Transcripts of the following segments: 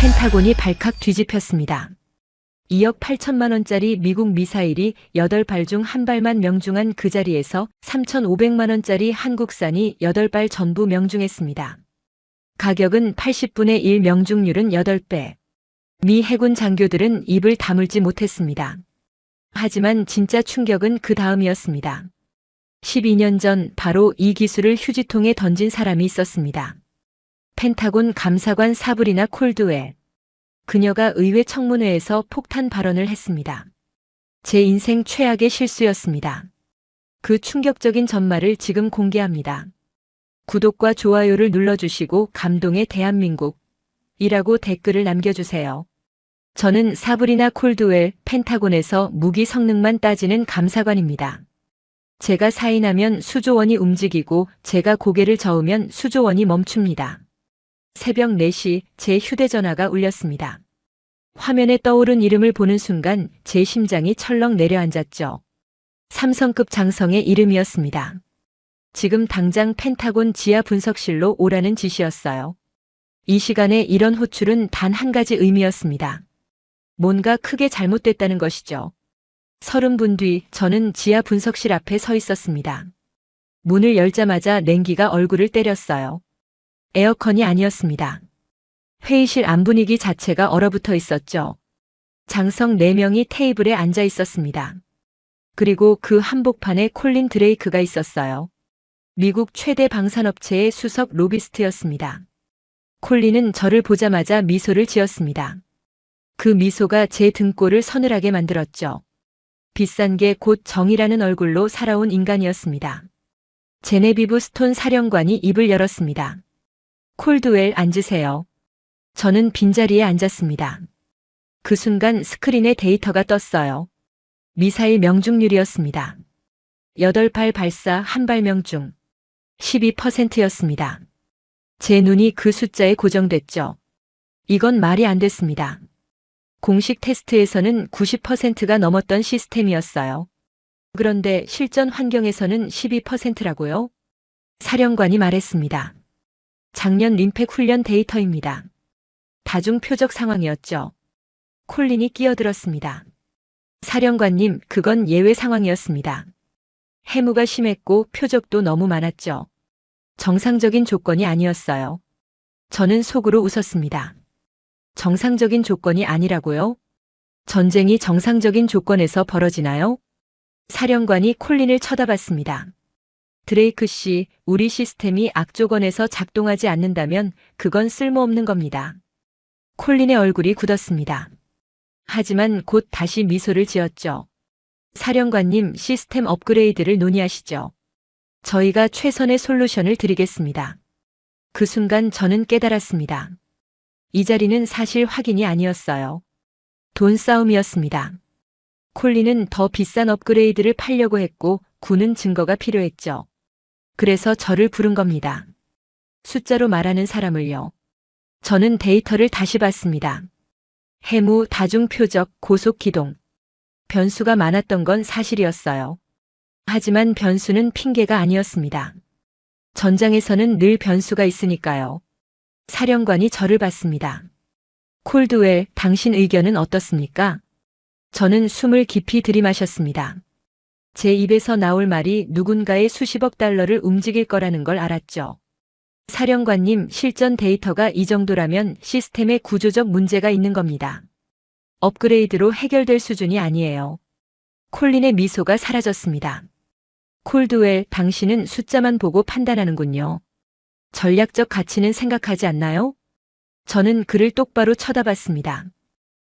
펜타곤이 발칵 뒤집혔습니다. 2억 8천만 원짜리 미국 미사일이 8발 중 1발만 명중한 그 자리에서 3,500만 원짜리 한국산이 8발 전부 명중했습니다. 가격은 80분의 1, 명중률은 8배. 미 해군 장교들은 입을 다물지 못했습니다. 하지만 진짜 충격은 그 다음이었습니다. 12년 전 바로 이 기술을 휴지통에 던진 사람이 있었습니다. 펜타곤 감사관 사브리나 콜드웰. 그녀가 의회 청문회에서 폭탄 발언을 했습니다. 제 인생 최악의 실수였습니다. 그 충격적인 전말을 지금 공개합니다. 구독과 좋아요를 눌러주시고 감동의 대한민국이라고 댓글을 남겨주세요. 저는 사브리나 콜드웰, 펜타곤에서 무기 성능만 따지는 감사관입니다. 제가 사인하면 수조 원이 움직이고 제가 고개를 저으면 수조 원이 멈춥니다. 새벽 4시 제 휴대전화가 울렸습니다. 화면에 떠오른 이름을 보는 순간 제 심장이 철렁 내려앉았죠. 삼성급 장성의 이름이었습니다. 지금 당장 펜타곤 지하 분석실로 오라는 지시였어요. 이 시간에 이런 호출은 단 한 가지 의미였습니다. 뭔가 크게 잘못됐다는 것이죠. 30분 뒤 저는 지하 분석실 앞에 서 있었습니다. 문을 열자마자 냉기가 얼굴을 때렸어요. 에어컨이 아니었습니다. 회의실 안 분위기 자체가 얼어붙어 있었죠. 장성 4명이 테이블에 앉아 있었습니다. 그리고 그 한복판에 콜린 드레이크가 있었어요. 미국 최대 방산업체의 수석 로비스트였습니다. 콜린은 저를 보자마자 미소를 지었습니다. 그 미소가 제 등골을 서늘하게 만들었죠. 비싼 게 곧 정의라는 얼굴로 살아온 인간이었습니다. 제네비브 스톤 사령관이 입을 열었습니다. 콜드웰 앉으세요. 저는 빈자리에 앉았습니다. 그 순간 스크린에 데이터가 떴어요. 미사일 명중률이었습니다. 8발 발사 1발 명중. 12%였습니다. 제 눈이 그 숫자에 고정됐죠. 이건 말이 안 됐습니다. 공식 테스트에서는 90%가 넘었던 시스템이었어요. 그런데 실전 환경에서는 12%라고요? 사령관이 말했습니다. 작년 림팩 훈련 데이터입니다. 다중 표적 상황이었죠. 콜린이 끼어들었습니다. 사령관님, 그건 예외 상황이었습니다. 해무가 심했고 표적도 너무 많았죠. 정상적인 조건이 아니었어요. 저는 속으로 웃었습니다. 정상적인 조건이 아니라고요? 전쟁이 정상적인 조건에서 벌어지나요? 사령관이 콜린을 쳐다봤습니다. 드레이크 씨, 우리 시스템이 악조건에서 작동하지 않는다면 그건 쓸모없는 겁니다. 콜린의 얼굴이 굳었습니다. 하지만 곧 다시 미소를 지었죠. 사령관님, 시스템 업그레이드를 논의하시죠. 저희가 최선의 솔루션을 드리겠습니다. 그 순간 저는 깨달았습니다. 이 자리는 사실 확인이 아니었어요. 돈 싸움이었습니다. 콜린은 더 비싼 업그레이드를 팔려고 했고 군은 증거가 필요했죠. 그래서 저를 부른 겁니다. 숫자로 말하는 사람을요. 저는 데이터를 다시 봤습니다. 해무, 다중표적, 고속기동. 변수가 많았던 건 사실이었어요. 하지만 변수는 핑계가 아니었습니다. 전장에서는 늘 변수가 있으니까요. 사령관이 저를 봤습니다. 콜드웰, 당신 의견은 어떻습니까? 저는 숨을 깊이 들이마셨습니다. 제 입에서 나올 말이 누군가의 수십억 달러를 움직일 거라는 걸 알았죠. 사령관님, 실전 데이터가 이 정도라면 시스템에 구조적 문제가 있는 겁니다. 업그레이드로 해결될 수준이 아니에요. 콜린의 미소가 사라졌습니다. 콜드웰, 당신은 숫자만 보고 판단하는군요. 전략적 가치는 생각하지 않나요? 저는 그를 똑바로 쳐다봤습니다.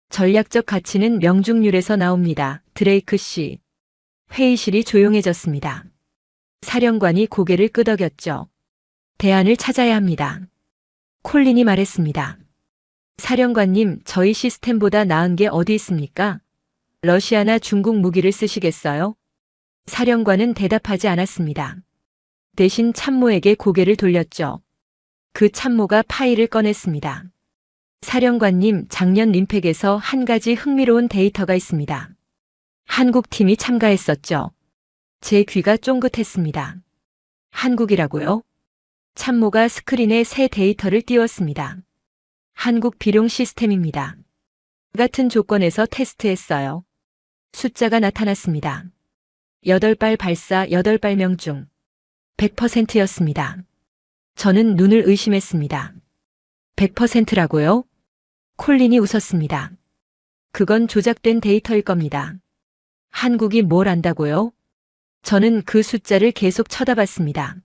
전략적 가치는 명중률에서 나옵니다. 드레이크 씨. 회의실이 조용해졌습니다. 사령관이 고개를 끄덕였죠. 대안을 찾아야 합니다. 콜린이 말했습니다. 사령관님, 저희 시스템보다 나은 게 어디 있습니까? 러시아나 중국 무기를 쓰시겠어요? 사령관은 대답하지 않았습니다. 대신 참모에게 고개를 돌렸죠. 그 참모가 파일을 꺼냈습니다. 사령관님, 작년 림팩에서 한 가지 흥미로운 데이터가 있습니다. 한국 팀이 참가했었죠. 제 귀가 쫑긋했습니다. 한국이라고요? 참모가 스크린에 새 데이터를 띄웠습니다. 한국 비룡 시스템입니다. 같은 조건에서 테스트했어요. 숫자가 나타났습니다. 8발 발사 8발명 중 100%였습니다. 저는 눈을 의심했습니다. 100%라고요? 콜린이 웃었습니다. 그건 조작된 데이터일 겁니다. 한국이 뭘 안다고요? 저는 그 숫자를 계속 쳐다봤습니다.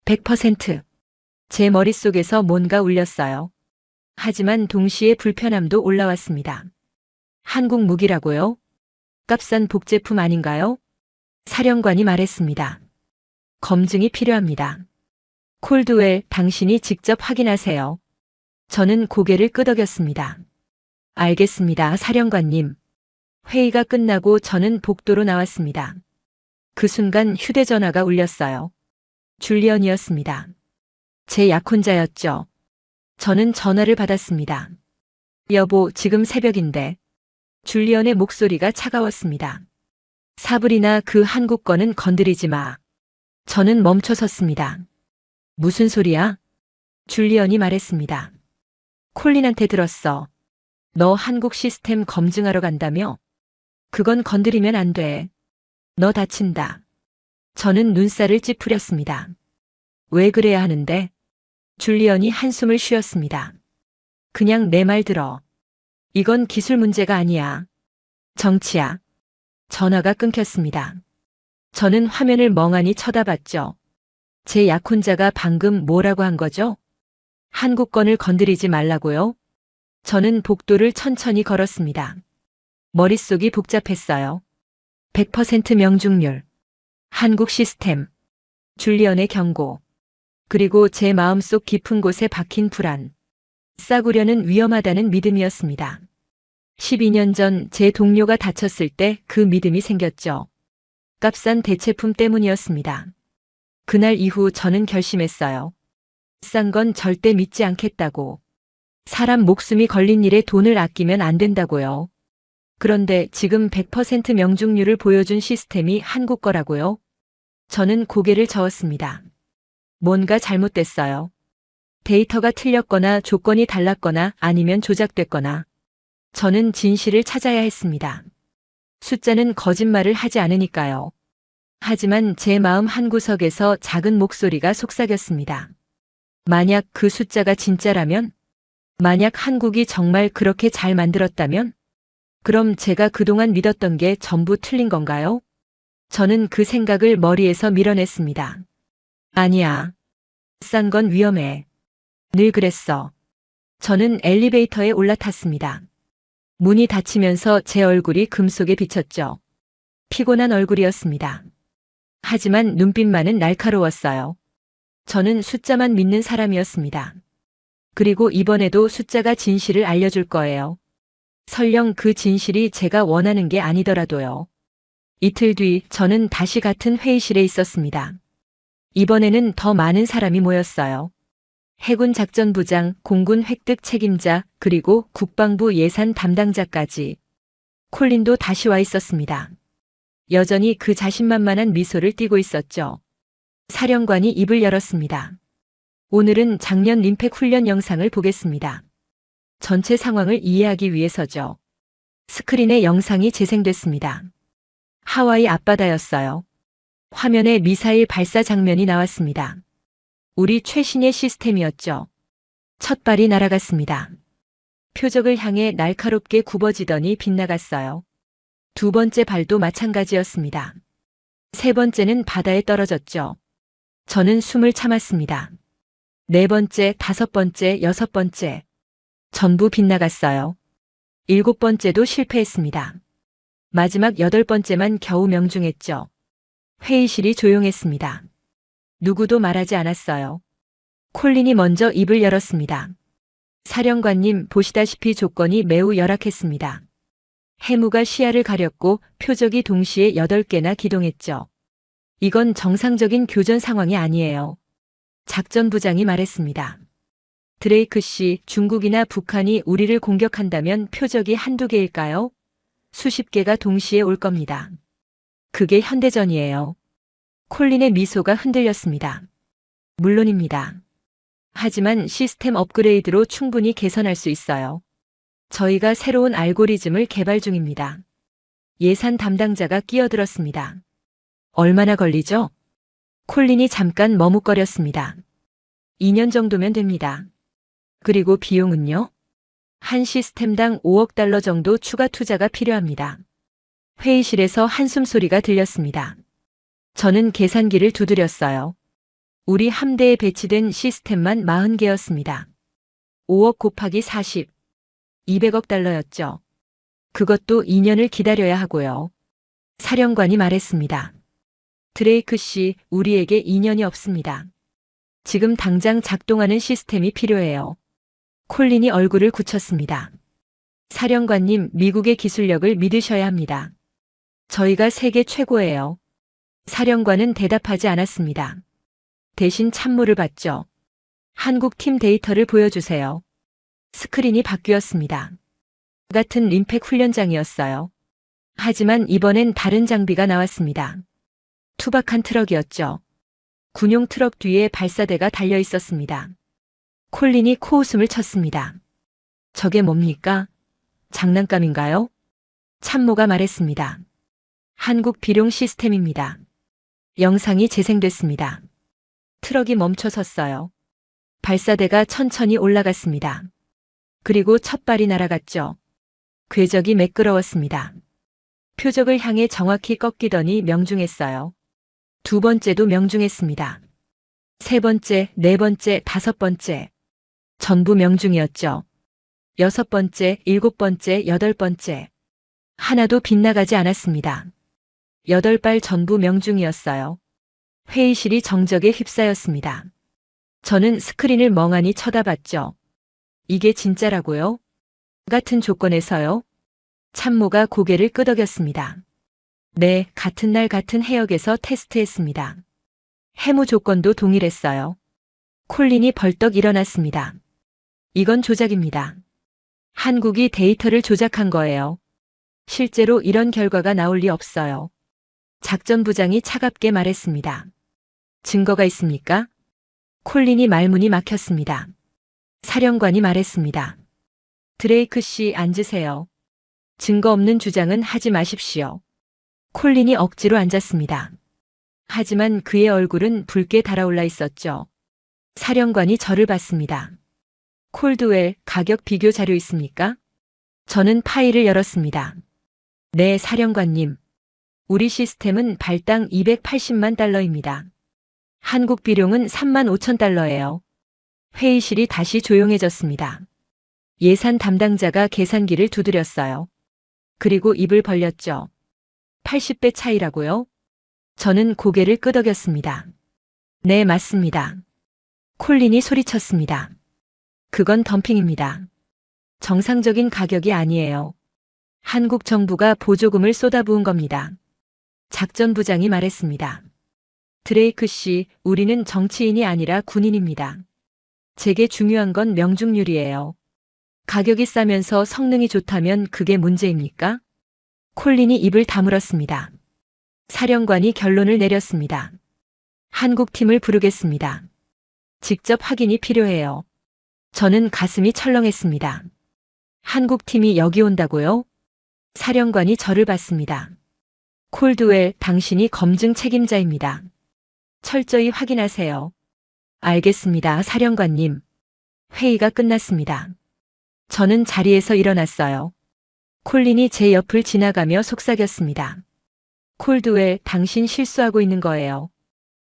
100%. 제 머릿속에서 뭔가 울렸어요. 하지만 동시에 불편함도 올라왔습니다. 한국 무기라고요? 값싼 복제품 아닌가요? 사령관이 말했습니다. 검증이 필요합니다. 콜드웰, 당신이 직접 확인하세요. 저는 고개를 끄덕였습니다. 알겠습니다, 사령관님. 회의가 끝나고 저는 복도로 나왔습니다. 그 순간 휴대전화가 울렸어요. 줄리언이었습니다. 제 약혼자였죠. 저는 전화를 받았습니다. 여보, 지금 새벽인데. 줄리언의 목소리가 차가웠습니다. 사브리나, 그 한국 거는 건드리지 마. 저는 멈춰 섰습니다. 무슨 소리야? 줄리언이 말했습니다. 콜린한테 들었어. 너 한국 시스템 검증하러 간다며? 그건 건드리면 안 돼. 너 다친다. 저는 눈살을 찌푸렸습니다. 왜 그래야 하는데? 줄리언이 한숨을 쉬었습니다. 그냥 내 말 들어. 이건 기술 문제가 아니야. 정치야. 전화가 끊겼습니다. 저는 화면을 멍하니 쳐다봤죠. 제 약혼자가 방금 뭐라고 한 거죠? 한국권을 건드리지 말라고요? 저는 복도를 천천히 걸었습니다. 머릿속이 복잡했어요. 100% 명중률. 한국 시스템. 줄리언의 경고. 그리고 제 마음속 깊은 곳에 박힌 불안. 싸구려는 위험하다는 믿음이었습니다. 12년 전 제 동료가 다쳤을 때 그 믿음이 생겼죠. 값싼 대체품 때문이었습니다. 그날 이후 저는 결심했어요. 싼 건 절대 믿지 않겠다고. 사람 목숨이 걸린 일에 돈을 아끼면 안 된다고요. 그런데 지금 100% 명중률을 보여준 시스템이 한국 거라고요? 저는 고개를 저었습니다. 뭔가 잘못됐어요. 데이터가 틀렸거나 조건이 달랐거나 아니면 조작됐거나. 저는 진실을 찾아야 했습니다. 숫자는 거짓말을 하지 않으니까요. 하지만 제 마음 한구석에서 작은 목소리가 속삭였습니다. 만약 그 숫자가 진짜라면? 만약 한국이 정말 그렇게 잘 만들었다면? 그럼 제가 그동안 믿었던 게 전부 틀린 건가요? 저는 그 생각을 머리에서 밀어냈습니다. 아니야. 싼 건 위험해. 늘 그랬어. 저는 엘리베이터에 올라탔습니다. 문이 닫히면서 제 얼굴이 금속에 비쳤죠. 피곤한 얼굴이었습니다. 하지만 눈빛만은 날카로웠어요. 저는 숫자만 믿는 사람이었습니다. 그리고 이번에도 숫자가 진실을 알려줄 거예요. 설령 그 진실이 제가 원하는 게 아니더라도요. 이틀 뒤 저는 다시 같은 회의실에 있었습니다. 이번에는 더 많은 사람이 모였어요. 해군 작전부장, 공군 획득 책임자, 그리고 국방부 예산 담당자까지. 콜린도 다시 와 있었습니다. 여전히 그 자신만만한 미소를 띠고 있었죠. 사령관이 입을 열었습니다. 오늘은 작년 림팩 훈련 영상을 보겠습니다. 전체 상황을 이해하기 위해서죠. 스크린에 영상이 재생됐습니다. 하와이 앞바다였어요. 화면에 미사일 발사 장면이 나왔습니다. 우리 최신의 시스템이었죠. 첫 발이 날아갔습니다. 표적을 향해 날카롭게 굽어지더니 빗나갔어요. 두 번째 발도 마찬가지였습니다. 세 번째는 바다에 떨어졌죠. 저는 숨을 참았습니다. 네 번째, 다섯 번째, 여섯 번째. 전부 빗나갔어요. 일곱 번째도 실패했습니다. 마지막 여덟 번째만 겨우 명중했죠. 회의실이 조용했습니다. 누구도 말하지 않았어요. 콜린이 먼저 입을 열었습니다. 사령관님, 보시다시피 조건이 매우 열악했습니다. 해무가 시야를 가렸고 표적이 동시에 8개나 기동했죠. 이건 정상적인 교전 상황이 아니에요. 작전부장이 말했습니다. 드레이크 씨, 중국이나 북한이 우리를 공격한다면 표적이 한두 개일까요? 수십 개가 동시에 올 겁니다. 그게 현대전이에요. 콜린의 미소가 흔들렸습니다. 물론입니다. 하지만 시스템 업그레이드로 충분히 개선할 수 있어요. 저희가 새로운 알고리즘을 개발 중입니다. 예산 담당자가 끼어들었습니다. 얼마나 걸리죠? 콜린이 잠깐 머뭇거렸습니다. 2년 정도면 됩니다. 그리고 비용은요? 한 시스템당 5억 달러 정도 추가 투자가 필요합니다. 회의실에서 한숨 소리가 들렸습니다. 저는 계산기를 두드렸어요. 우리 함대에 배치된 시스템만 40개였습니다. 5억 곱하기 40, 200억 달러였죠. 그것도 2년을 기다려야 하고요. 사령관이 말했습니다. 드레이크 씨, 우리에게 2년이 없습니다. 지금 당장 작동하는 시스템이 필요해요. 콜린이 얼굴을 굳혔습니다. 사령관님, 미국의 기술력을 믿으셔야 합니다. 저희가 세계 최고예요. 사령관은 대답하지 않았습니다. 대신 찬물을 받죠. 한국 팀 데이터를 보여주세요. 스크린이 바뀌었습니다. 같은 림팩 훈련장이었어요. 하지만 이번엔 다른 장비가 나왔습니다. 투박한 트럭이었죠. 군용 트럭 뒤에 발사대가 달려 있었습니다. 콜린이 코웃음을 쳤습니다. 저게 뭡니까? 장난감인가요? 참모가 말했습니다. 한국 비룡 시스템입니다. 영상이 재생됐습니다. 트럭이 멈춰 섰어요. 발사대가 천천히 올라갔습니다. 그리고 첫 발이 날아갔죠. 궤적이 매끄러웠습니다. 표적을 향해 정확히 꺾이더니 명중했어요. 두 번째도 명중했습니다. 세 번째, 네 번째, 다섯 번째. 전부 명중이었죠. 여섯 번째, 일곱 번째, 여덟 번째. 하나도 빗나가지 않았습니다. 8발 전부 명중이었어요. 회의실이 정적에 휩싸였습니다. 저는 스크린을 멍하니 쳐다봤죠. 이게 진짜라고요? 같은 조건에서요? 참모가 고개를 끄덕였습니다. 네, 같은 날 같은 해역에서 테스트했습니다. 해무 조건도 동일했어요. 콜린이 벌떡 일어났습니다. 이건 조작입니다. 한국이 데이터를 조작한 거예요. 실제로 이런 결과가 나올 리 없어요. 작전부장이 차갑게 말했습니다. 증거가 있습니까? 콜린이 말문이 막혔습니다. 사령관이 말했습니다. 드레이크 씨, 앉으세요. 증거 없는 주장은 하지 마십시오. 콜린이 억지로 앉았습니다. 하지만 그의 얼굴은 붉게 달아올라 있었죠. 사령관이 저를 봤습니다. 콜드웰, 가격 비교 자료 있습니까? 저는 파일을 열었습니다. 네, 사령관님. 우리 시스템은 발당 280만 달러입니다. 한국 비룡은 3만 5천 달러예요. 회의실이 다시 조용해졌습니다. 예산 담당자가 계산기를 두드렸어요. 그리고 입을 벌렸죠. 80배 차이라고요? 저는 고개를 끄덕였습니다. 네, 맞습니다. 콜린이 소리쳤습니다. 그건 덤핑입니다. 정상적인 가격이 아니에요. 한국 정부가 보조금을 쏟아부은 겁니다. 작전부장이 말했습니다. 드레이크 씨, 우리는 정치인이 아니라 군인입니다. 제게 중요한 건 명중률이에요. 가격이 싸면서 성능이 좋다면 그게 문제입니까? 콜린이 입을 다물었습니다. 사령관이 결론을 내렸습니다. 한국 팀을 부르겠습니다. 직접 확인이 필요해요. 저는 가슴이 철렁했습니다. 한국 팀이 여기 온다고요? 사령관이 저를 봤습니다. 콜드웰, 당신이 검증 책임자입니다. 철저히 확인하세요. 알겠습니다, 사령관님. 회의가 끝났습니다. 저는 자리에서 일어났어요. 콜린이 제 옆을 지나가며 속삭였습니다. 콜드웰, 당신 실수하고 있는 거예요.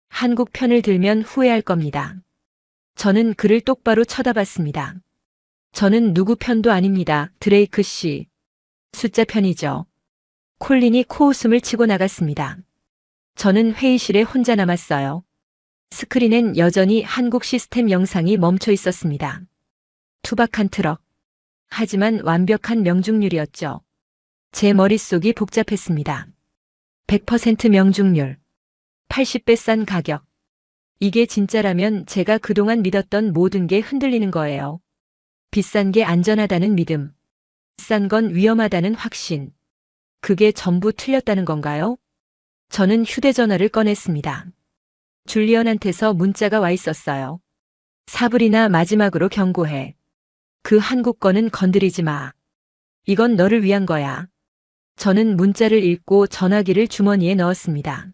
한국 편을 들면 후회할 겁니다. 저는 그를 똑바로 쳐다봤습니다. 저는 누구 편도 아닙니다, 드레이크 씨. 숫자 편이죠. 콜린이 코웃음을 치고 나갔습니다. 저는 회의실에 혼자 남았어요. 스크린엔 여전히 한국 시스템 영상이 멈춰 있었습니다. 투박한 트럭. 하지만 완벽한 명중률이었죠. 제 머릿속이 복잡했습니다. 100% 명중률. 80배 싼 가격. 이게 진짜라면 제가 그동안 믿었던 모든 게 흔들리는 거예요. 비싼 게 안전하다는 믿음. 싼 건 위험하다는 확신. 그게 전부 틀렸다는 건가요? 저는 휴대전화를 꺼냈습니다. 줄리언한테서 문자가 와 있었어요. 사불이나 마지막으로 경고해. 그 한국 거는 건드리지 마. 이건 너를 위한 거야. 저는 문자를 읽고 전화기를 주머니에 넣었습니다.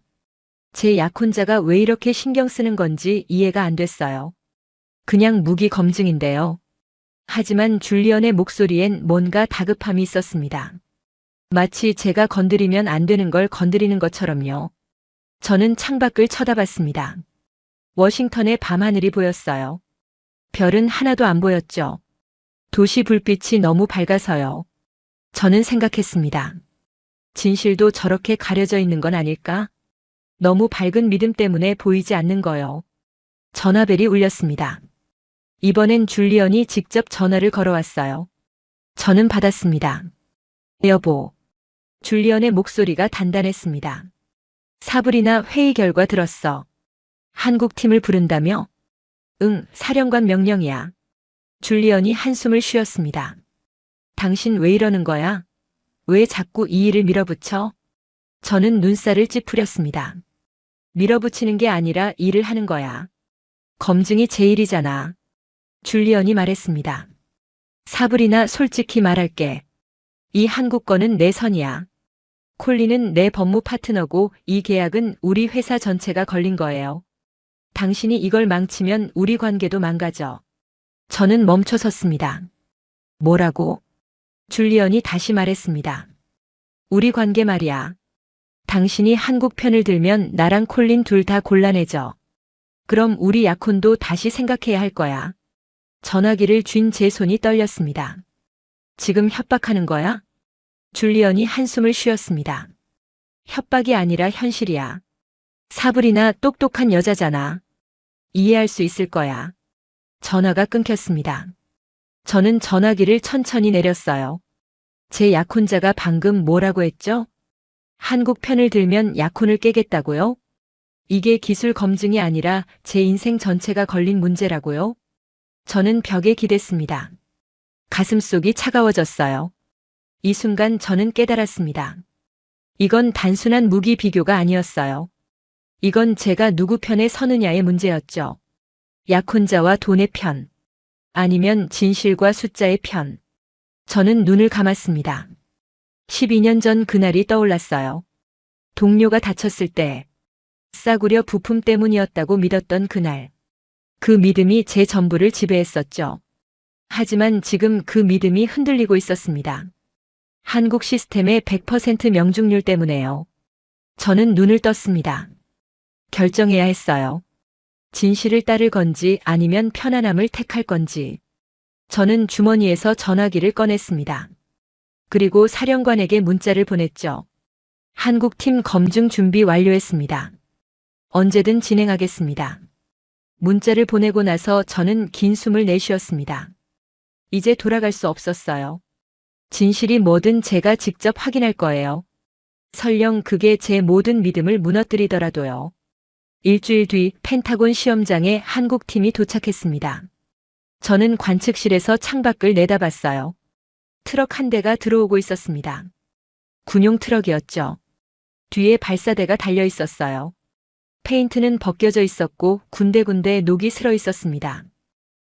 제 약혼자가 왜 이렇게 신경 쓰는 건지 이해가 안 됐어요. 그냥 무기 검증인데요. 하지만 줄리언의 목소리엔 뭔가 다급함이 있었습니다. 마치 제가 건드리면 안 되는 걸 건드리는 것처럼요. 저는 창밖을 쳐다봤습니다. 워싱턴의 밤하늘이 보였어요. 별은 하나도 안 보였죠. 도시 불빛이 너무 밝아서요. 저는 생각했습니다. 진실도 저렇게 가려져 있는 건 아닐까? 너무 밝은 믿음 때문에 보이지 않는 거요. 전화벨이 울렸습니다. 이번엔 줄리언이 직접 전화를 걸어왔어요. 저는 받았습니다. 여보. 줄리언의 목소리가 단단했습니다. 사불이나 회의 결과 들었어. 한국 팀을 부른다며? 응, 사령관 명령이야. 줄리언이 한숨을 쉬었습니다. 당신 왜 이러는 거야? 왜 자꾸 이 일을 밀어붙여? 저는 눈살을 찌푸렸습니다. 밀어붙이는 게 아니라 일을 하는 거야. 검증이 제 일이잖아. 줄리언이 말했습니다. 사불이나 솔직히 말할게. 이 한국 거는 내 선이야. 콜린은 내 법무 파트너고 이 계약은 우리 회사 전체가 걸린 거예요. 당신이 이걸 망치면 우리 관계도 망가져. 저는 멈춰섰습니다. 뭐라고? 줄리언이 다시 말했습니다. 우리 관계 말이야. 당신이 한국 편을 들면 나랑 콜린 둘 다 곤란해져. 그럼 우리 약혼도 다시 생각해야 할 거야. 전화기를 쥔 제 손이 떨렸습니다. 지금 협박하는 거야? 줄리언이 한숨을 쉬었습니다. 협박이 아니라 현실이야. 사불이나 똑똑한 여자잖아. 이해할 수 있을 거야. 전화가 끊겼습니다. 저는 전화기를 천천히 내렸어요. 제 약혼자가 방금 뭐라고 했죠? 한국 편을 들면 약혼을 깨겠다고요? 이게 기술 검증이 아니라 제 인생 전체가 걸린 문제라고요? 저는 벽에 기댔습니다. 가슴속이 차가워졌어요. 이 순간 저는 깨달았습니다. 이건 단순한 무기 비교가 아니었어요. 이건 제가 누구 편에 서느냐의 문제였죠. 약혼자와 돈의 편. 아니면 진실과 숫자의 편. 저는 눈을 감았습니다. 12년 전 그날이 떠올랐어요. 동료가 다쳤을 때 싸구려 부품 때문이었다고 믿었던 그날. 그 믿음이 제 전부를 지배했었죠. 하지만 지금 그 믿음이 흔들리고 있었습니다. 한국 시스템의 100% 명중률 때문에요. 저는 눈을 떴습니다. 결정해야 했어요. 진실을 따를 건지 아니면 편안함을 택할 건지. 저는 주머니에서 전화기를 꺼냈습니다. 그리고 사령관에게 문자를 보냈죠. 한국팀 검증 준비 완료했습니다. 언제든 진행하겠습니다. 문자를 보내고 나서 저는 긴 숨을 내쉬었습니다. 이제 돌아갈 수 없었어요. 진실이 뭐든 제가 직접 확인할 거예요. 설령 그게 제 모든 믿음을 무너뜨리더라도요. 일주일 뒤 펜타곤 시험장에 한국팀이 도착했습니다. 저는 관측실에서 창밖을 내다봤어요. 트럭 한 대가 들어오고 있었습니다. 군용 트럭이었죠. 뒤에 발사대가 달려 있었어요. 페인트는 벗겨져 있었고 군데군데 녹이 슬어 있었습니다.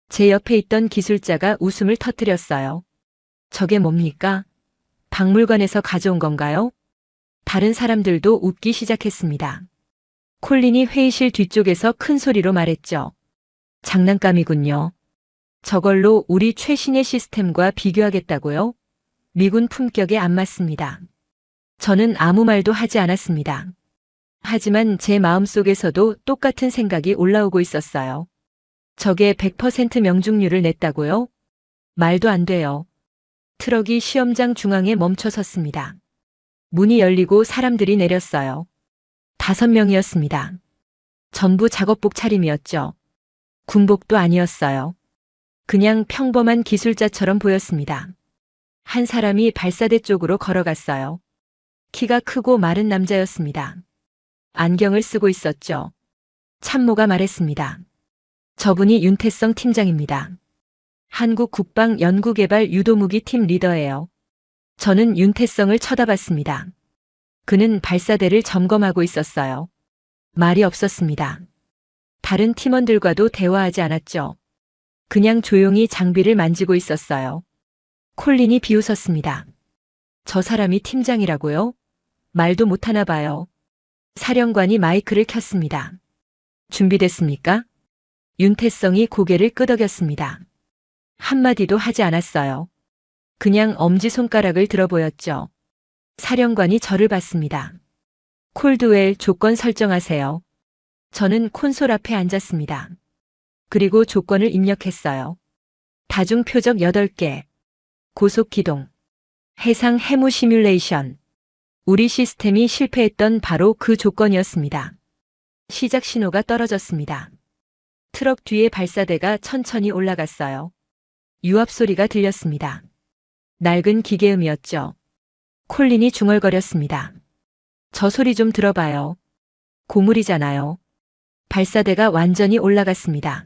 제 옆에 있던 기술자가 웃음을 터뜨렸어요. 저게 뭡니까? 박물관에서 가져온 건가요? 다른 사람들도 웃기 시작했습니다. 콜린이 회의실 뒤쪽에서 큰 소리로 말했죠. 장난감이군요. 저걸로 우리 최신의 시스템과 비교하겠다고요? 미군 품격에 안 맞습니다. 저는 아무 말도 하지 않았습니다. 하지만 제 마음속에서도 똑같은 생각이 올라오고 있었어요. 저게 100% 명중률을 냈다고요? 말도 안 돼요. 트럭이 시험장 중앙에 멈춰 섰습니다. 문이 열리고 사람들이 내렸어요. 5명이었습니다. 전부 작업복 차림이었죠. 군복도 아니었어요. 그냥 평범한 기술자처럼 보였습니다. 한 사람이 발사대 쪽으로 걸어갔어요. 키가 크고 마른 남자였습니다. 안경을 쓰고 있었죠. 참모가 말했습니다. 저분이 윤태성 팀장입니다. 한국 국방 연구개발 유도무기 팀 리더예요. 저는 윤태성을 쳐다봤습니다. 그는 발사대를 점검하고 있었어요. 말이 없었습니다. 다른 팀원들과도 대화하지 않았죠. 그냥 조용히 장비를 만지고 있었어요. 콜린이 비웃었습니다. 저 사람이 팀장이라고요? 말도 못하나 봐요. 사령관이 마이크를 켰습니다. 준비됐습니까? 윤태성이 고개를 끄덕였습니다. 한마디도 하지 않았어요. 그냥 엄지손가락을 들어 보였죠. 사령관이 저를 봤습니다. 콜드웰 조건 설정하세요. 저는 콘솔 앞에 앉았습니다. 그리고 조건을 입력했어요. 다중 표적 8개. 고속 기동. 해상 해무 시뮬레이션. 우리 시스템이 실패했던 바로 그 조건이었습니다. 시작 신호가 떨어졌습니다. 트럭 뒤에 발사대가 천천히 올라갔어요. 유압 소리가 들렸습니다. 낡은 기계음이었죠. 콜린이 중얼거렸습니다. 저 소리 좀 들어봐요. 고물이잖아요. 발사대가 완전히 올라갔습니다.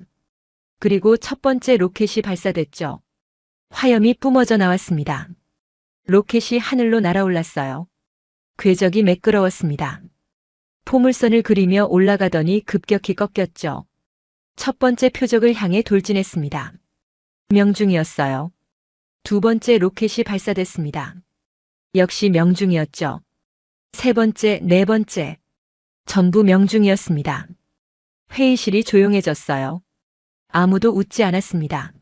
그리고 첫 번째 로켓이 발사됐죠. 화염이 뿜어져 나왔습니다. 로켓이 하늘로 날아올랐어요. 궤적이 매끄러웠습니다. 포물선을 그리며 올라가더니 급격히 꺾였죠. 첫 번째 표적을 향해 돌진했습니다. 명중이었어요. 두 번째 로켓이 발사됐습니다. 역시 명중이었죠. 세 번째, 네 번째. 전부 명중이었습니다. 회의실이 조용해졌어요. 아무도 웃지 않았습니다.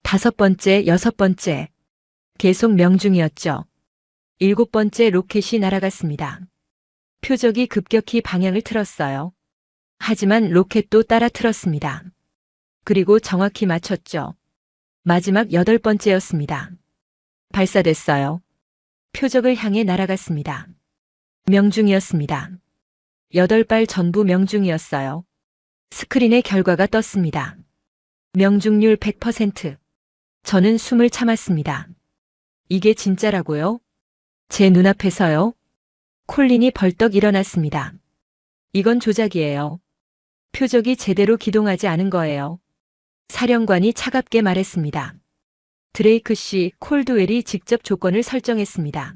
다섯 번째, 여섯 번째. 계속 명중이었죠. 일곱 번째 로켓이 날아갔습니다. 표적이 급격히 방향을 틀었어요. 하지만 로켓도 따라 틀었습니다. 그리고 정확히 맞췄죠. 마지막 여덟 번째였습니다. 발사됐어요. 표적을 향해 날아갔습니다. 명중이었습니다. 8발 전부 명중이었어요. 스크린에 결과가 떴습니다. 명중률 100%. 저는 숨을 참았습니다. 이게 진짜라고요? 제 눈앞에서요? 콜린이 벌떡 일어났습니다. 이건 조작이에요. 표적이 제대로 기동하지 않은 거예요. 사령관이 차갑게 말했습니다. 드레이크 씨, 콜드웰이 직접 조건을 설정했습니다.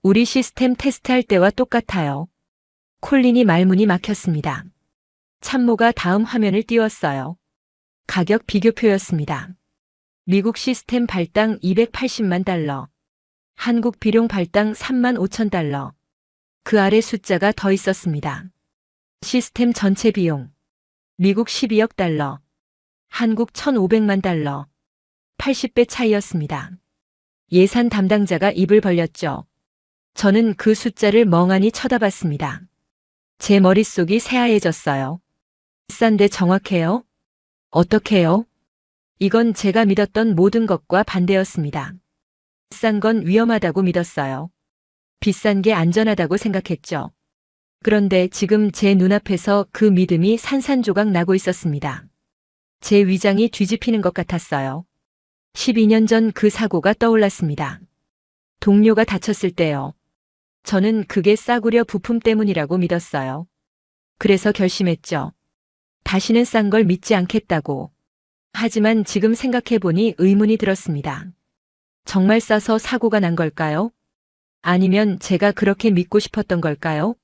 우리 시스템 테스트할 때와 똑같아요. 콜린이 말문이 막혔습니다. 참모가 다음 화면을 띄웠어요. 가격 비교표였습니다. 미국 시스템 발당 280만 달러. 한국 비룡 발당 3만 5천 달러. 그 아래 숫자가 더 있었습니다. 시스템 전체 비용. 미국 12억 달러. 한국 1,500만 달러. 80배 차이였습니다. 예산 담당자가 입을 벌렸죠. 저는 그 숫자를 멍하니 쳐다봤습니다. 제 머릿속이 새하얘졌어요. 비싼데 정확해요? 어떻게요? 이건 제가 믿었던 모든 것과 반대였습니다. 비싼 건 위험하다고 믿었어요. 비싼 게 안전하다고 생각했죠. 그런데 지금 제 눈앞에서 그 믿음이 산산조각 나고 있었습니다. 제 위장이 뒤집히는 것 같았어요. 12년 전 그 사고가 떠올랐습니다. 동료가 다쳤을 때요. 저는 그게 싸구려 부품 때문이라고 믿었어요. 그래서 결심했죠. 다시는 싼 걸 믿지 않겠다고. 하지만 지금 생각해보니 의문이 들었습니다. 정말 싸서 사고가 난 걸까요? 아니면 제가 그렇게 믿고 싶었던 걸까요?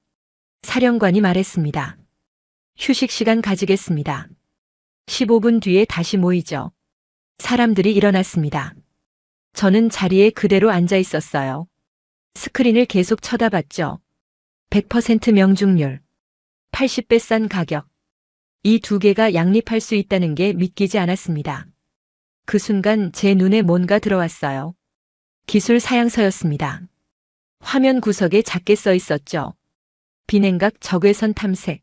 사령관이 말했습니다. 휴식 시간 가지겠습니다. 15분 뒤에 다시 모이죠. 사람들이 일어났습니다. 저는 자리에 그대로 앉아 있었어요. 스크린을 계속 쳐다봤죠. 100% 명중률. 80배 싼 가격. 이 두 개가 양립할 수 있다는 게 믿기지 않았습니다. 그 순간 제 눈에 뭔가 들어왔어요. 기술 사양서였습니다. 화면 구석에 작게 써 있었죠. 비냉각 적외선 탐색.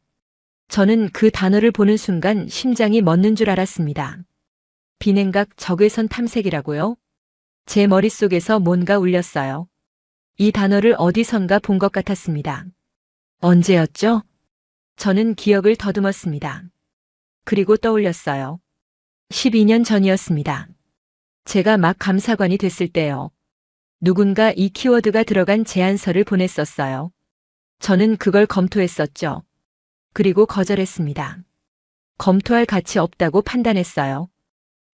저는 그 단어를 보는 순간 심장이 멎는 줄 알았습니다. 비냉각 적외선 탐색이라고요? 제 머릿속에서 뭔가 울렸어요. 이 단어를 어디선가 본 것 같았습니다. 언제였죠? 저는 기억을 더듬었습니다. 그리고 떠올렸어요. 12년 전이었습니다. 제가 막 감사관이 됐을 때요. 누군가 이 키워드가 들어간 제안서를 보냈었어요. 저는 그걸 검토했었죠. 그리고 거절했습니다. 검토할 가치 없다고 판단했어요.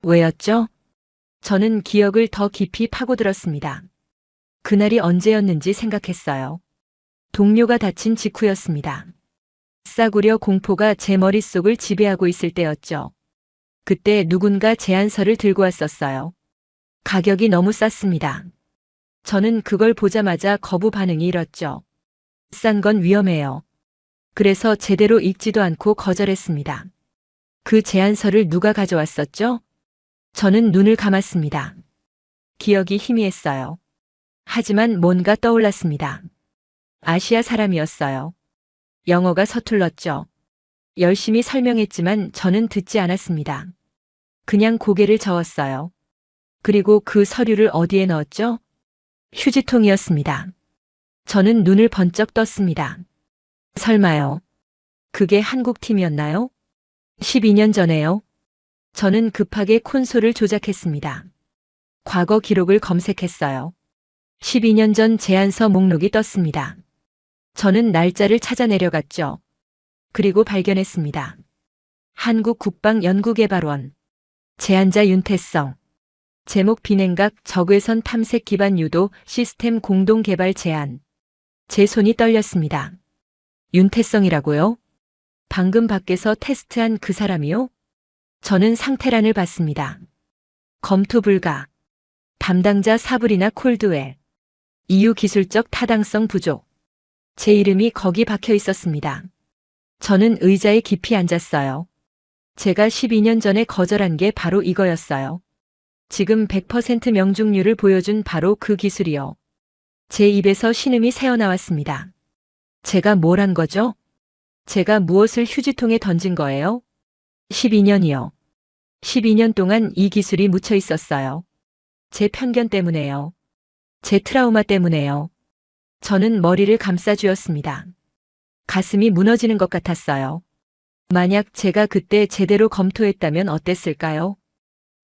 왜였죠? 저는 기억을 더 깊이 파고들었습니다. 그날이 언제였는지 생각했어요. 동료가 다친 직후였습니다. 싸구려 공포가 제 머릿속을 지배하고 있을 때였죠. 그때 누군가 제안서를 들고 왔었어요. 가격이 너무 쌌습니다. 저는 그걸 보자마자 거부 반응이 일었죠. 싼 건 위험해요. 그래서 제대로 읽지도 않고 거절했습니다. 그 제안서를 누가 가져왔었죠? 저는 눈을 감았습니다. 기억이 희미했어요. 하지만 뭔가 떠올랐습니다. 아시아 사람이었어요. 영어가 서툴렀죠. 열심히 설명했지만 저는 듣지 않았습니다. 그냥 고개를 저었어요. 그리고 그 서류를 어디에 넣었죠? 휴지통이었습니다. 저는 눈을 번쩍 떴습니다. 설마요. 그게 한국 팀이었나요? 12년 전에요. 저는 급하게 콘솔을 조작했습니다. 과거 기록을 검색했어요. 12년 전 제안서 목록이 떴습니다. 저는 날짜를 찾아 내려갔죠. 그리고 발견했습니다. 한국국방연구개발원. 제안자 윤태성. 제목 비냉각 적외선 탐색 기반 유도 시스템 공동 개발 제안. 제 손이 떨렸습니다. 윤태성이라고요? 방금 밖에서 테스트한 그 사람이요? 저는 상태란을 봤습니다. 검토 불가. 담당자 사브리나 콜드웰. 이유 기술적 타당성 부족. 제 이름이 거기 박혀 있었습니다. 저는 의자에 깊이 앉았어요. 제가 12년 전에 거절한 게 바로 이거였어요. 지금 100% 명중률을 보여준 바로 그 기술이요. 제 입에서 신음이 새어나왔습니다. 제가 뭘 한 거죠? 제가 무엇을 휴지통에 던진 거예요? 12년이요. 12년 동안 이 기술이 묻혀 있었어요. 제 편견 때문에요. 제 트라우마 때문에요. 저는 머리를 감싸쥐었습니다. 가슴이 무너지는 것 같았어요. 만약 제가 그때 제대로 검토했다면 어땠을까요?